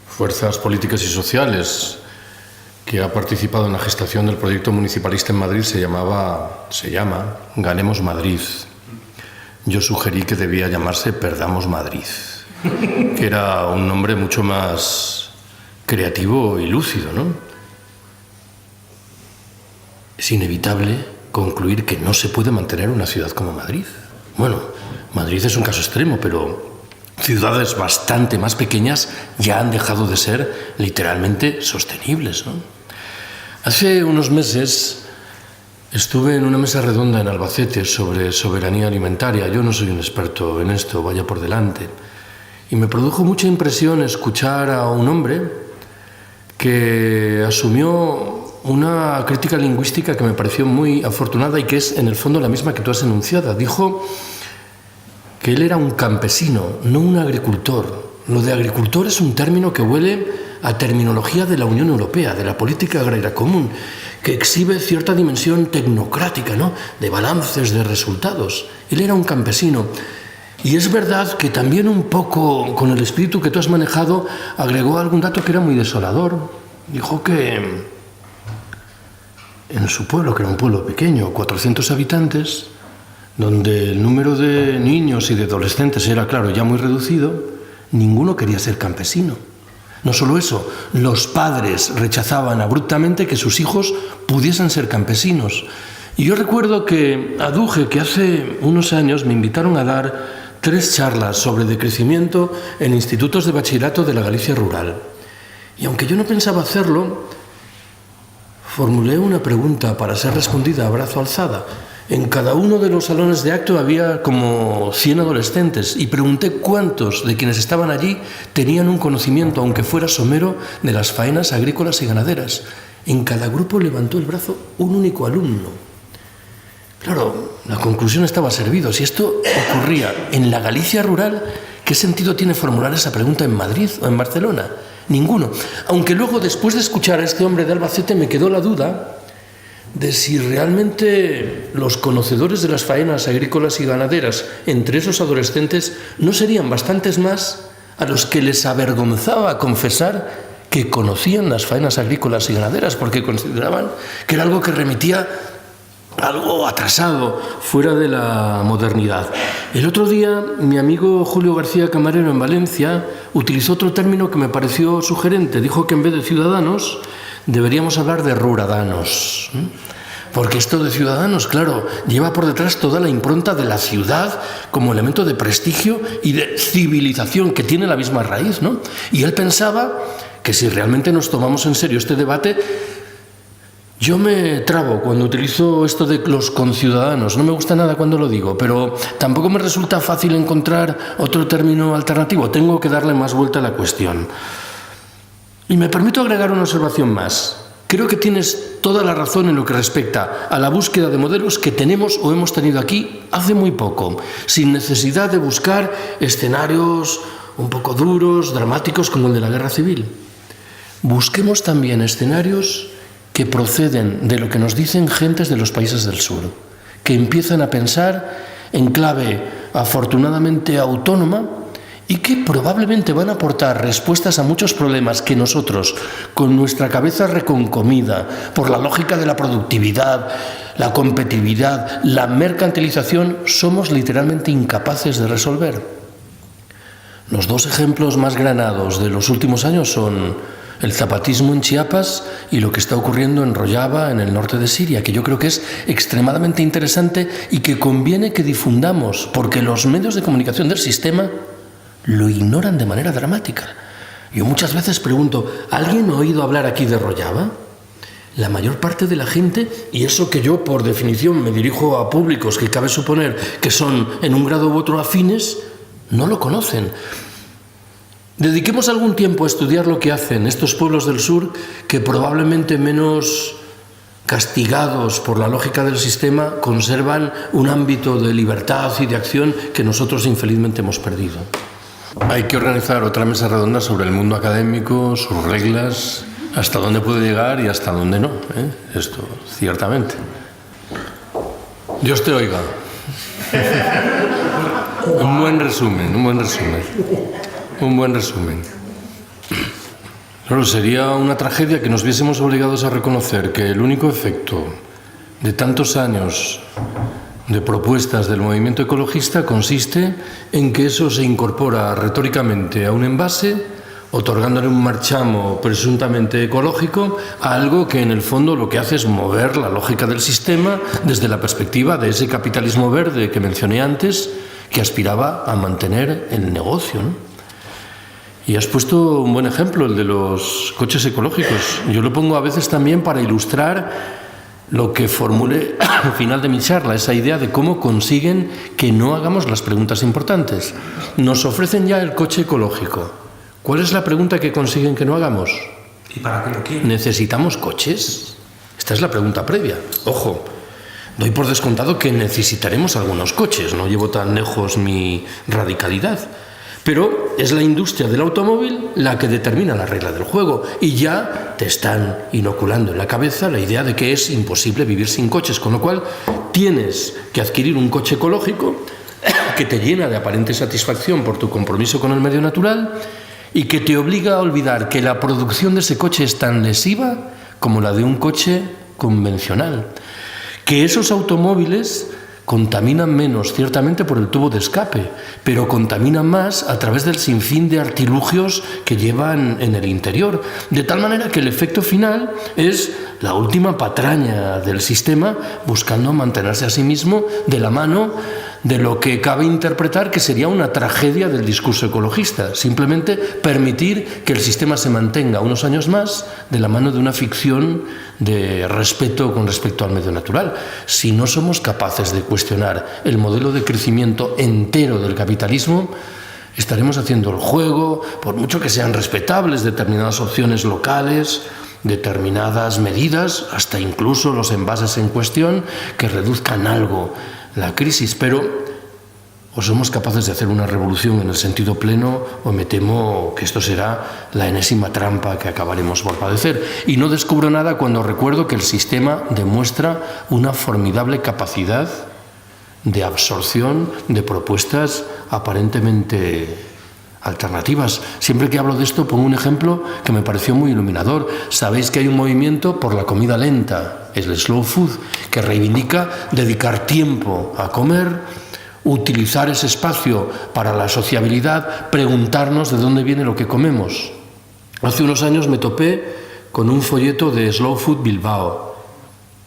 fuerzas políticas y sociales que ha participado en la gestación del proyecto municipalista en Madrid se llama Ganemos Madrid. Yo sugerí que debía llamarse Perdamos Madrid, que era un nombre mucho más creativo y lúcido, ¿no? Es inevitable concluir que no se puede mantener una ciudad como Madrid. Bueno, Madrid es un caso extremo, pero ciudades bastante más pequeñas ya han dejado de ser literalmente sostenibles, ¿no? Hace unos meses estuve en una mesa redonda en Albacete sobre soberanía alimentaria. Yo no soy un experto en esto, vaya por delante. Y me produjo mucha impresión escuchar a un hombre que asumió una crítica lingüística que me pareció muy afortunada y que es en el fondo la misma que tú has enunciado. Dijo que él era un campesino, no un agricultor. Lo de agricultor es un término que huele a terminología de la Unión Europea, de la política agraria común, que exhibe cierta dimensión tecnocrática, ¿no?, de balances de resultados. Él era un campesino. Y es verdad que también un poco, con el espíritu que tú has manejado, agregó algún dato que era muy desolador. Dijo que en su pueblo, que era un pueblo pequeño, 400 habitantes, donde el número de niños y de adolescentes era, claro, ya muy reducido, ninguno quería ser campesino. No solo eso, los padres rechazaban abruptamente que sus hijos pudiesen ser campesinos. Y yo recuerdo que aduje que hace unos años me invitaron a dar 3 charlas sobre decrecimiento en institutos de bachillerato de la Galicia rural. Y aunque yo no pensaba hacerlo, formulé una pregunta para ser respondida a brazo alzada. En cada uno de los salones de acto había como 100 adolescentes y pregunté cuántos de quienes estaban allí tenían un conocimiento, aunque fuera somero, de las faenas agrícolas y ganaderas. En cada grupo levantó el brazo un único alumno. Claro, la conclusión estaba servido. Si esto ocurría en la Galicia rural, ¿qué sentido tiene formular esa pregunta en Madrid o en Barcelona? Ninguno. Aunque luego, después de escuchar a este hombre de Albacete, me quedó la duda de si realmente los conocedores de las faenas agrícolas y ganaderas entre esos adolescentes no serían bastantes más a los que les avergonzaba confesar que conocían las faenas agrícolas y ganaderas, porque consideraban que era algo que remitía a algo atrasado, fuera de la modernidad. El otro día, mi amigo Julio García Camarero en Valencia utilizó otro término que me pareció sugerente. Dijo que en vez de ciudadanos deberíamos hablar de ruradanos. Porque esto de ciudadanos, claro, lleva por detrás toda la impronta de la ciudad como elemento de prestigio y de civilización que tiene la misma raíz, ¿no? Y él pensaba que si realmente nos tomamos en serio este debate, yo me trabo cuando utilizo esto de los conciudadanos, no me gusta nada cuando lo digo, pero tampoco me resulta fácil encontrar otro término alternativo, tengo que darle más vuelta a la cuestión. Y me permito agregar una observación más. Creo que tienes toda la razón en lo que respecta a la búsqueda de modelos que tenemos o hemos tenido aquí hace muy poco, sin necesidad de buscar escenarios un poco duros, dramáticos como el de la guerra civil. Busquemos también escenarios que proceden de lo que nos dicen gentes de los países del sur, que empiezan a pensar en clave afortunadamente autónoma y que probablemente van a aportar respuestas a muchos problemas que nosotros, con nuestra cabeza reconcomida por la lógica de la productividad, la competitividad, la mercantilización, somos literalmente incapaces de resolver. Los 2 ejemplos más granados de los últimos años son el zapatismo en Chiapas y lo que está ocurriendo en Rojava, en el norte de Siria, que yo creo que es extremadamente interesante y que conviene que difundamos, porque los medios de comunicación del sistema lo ignoran de manera dramática. Yo muchas veces pregunto, ¿alguien ha oído hablar aquí de Rojava? La mayor parte de la gente, y eso que yo por definición me dirijo a públicos que cabe suponer que son en un grado u otro afines, no lo conocen. Dediquemos algún tiempo a estudiar lo que hacen estos pueblos del sur, que probablemente menos castigados por la lógica del sistema conservan un ámbito de libertad y de acción que nosotros infelizmente hemos perdido. Hay que organizar otra mesa redonda sobre el mundo académico, sus reglas, hasta dónde puede llegar y hasta dónde no. Esto, ciertamente. Dios te oiga. Un buen resumen. Claro, sería una tragedia que nos viésemos obligados a reconocer que el único efecto de tantos años de propuestas del movimiento ecologista consiste en que eso se incorpora retóricamente a un envase, otorgándole un marchamo presuntamente ecológico a algo que en el fondo lo que hace es mover la lógica del sistema desde la perspectiva de ese capitalismo verde que mencioné antes, que aspiraba a mantener el negocio, ¿no? Y has puesto un buen ejemplo, el de los coches ecológicos. Yo lo pongo a veces también para ilustrar lo que formulé al final de mi charla, esa idea de cómo consiguen que no hagamos las preguntas importantes. Nos ofrecen ya el coche ecológico. ¿Cuál es la pregunta que consiguen que no hagamos? ¿Y para qué lo quieren? ¿Necesitamos coches? Esta es la pregunta previa. Ojo, doy por descontado que necesitaremos algunos coches, no llevo tan lejos mi radicalidad. Pero es la industria del automóvil la que determina la regla del juego y ya te están inoculando en la cabeza la idea de que es imposible vivir sin coches, con lo cual tienes que adquirir un coche ecológico que te llena de aparente satisfacción por tu compromiso con el medio natural y que te obliga a olvidar que la producción de ese coche es tan lesiva como la de un coche convencional. Que esos automóviles contaminan menos, ciertamente por el tubo de escape, pero contaminan más a través del sinfín de artilugios que llevan en el interior, de tal manera que el efecto final es la última patraña del sistema buscando mantenerse a sí mismo de la mano de lo que cabe interpretar que sería una tragedia del discurso ecologista, simplemente permitir que el sistema se mantenga unos años más de la mano de una ficción de respeto con respecto al medio natural. Si no somos capaces de cuestionar el modelo de crecimiento entero del capitalismo, estaremos haciendo el juego, por mucho que sean respetables determinadas opciones locales, determinadas medidas, hasta incluso los envases en cuestión, que reduzcan algo la crisis, pero o somos capaces de hacer una revolución en el sentido pleno o me temo que esto será la enésima trampa que acabaremos por padecer. Y no descubro nada cuando recuerdo que el sistema demuestra una formidable capacidad de absorción de propuestas aparentemente alternativas. Siempre que hablo de esto pongo un ejemplo que me pareció muy iluminador. Sabéis que hay un movimiento por la comida lenta, es el slow food, que reivindica dedicar tiempo a comer, utilizar ese espacio para la sociabilidad, preguntarnos de dónde viene lo que comemos. Hace unos años me topé con un folleto de Slow Food Bilbao,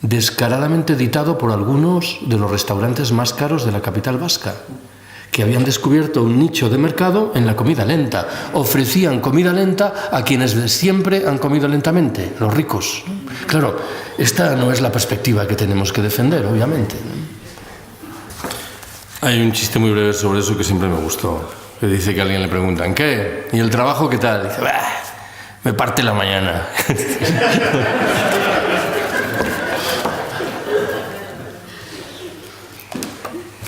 descaradamente editado por algunos de los restaurantes más caros de la capital vasca, que habían descubierto un nicho de mercado en la comida lenta. Ofrecían comida lenta a quienes de siempre han comido lentamente, los ricos. Claro, esta no es la perspectiva que tenemos que defender, obviamente. Hay un chiste muy breve sobre eso que siempre me gustó, que dice que a alguien le preguntan, ¿qué? ¿Y el trabajo qué tal? Dice, bah, me parte la mañana.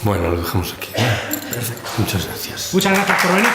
Bueno, lo dejamos aquí. Perfecto. Muchas gracias. Muchas gracias por venir.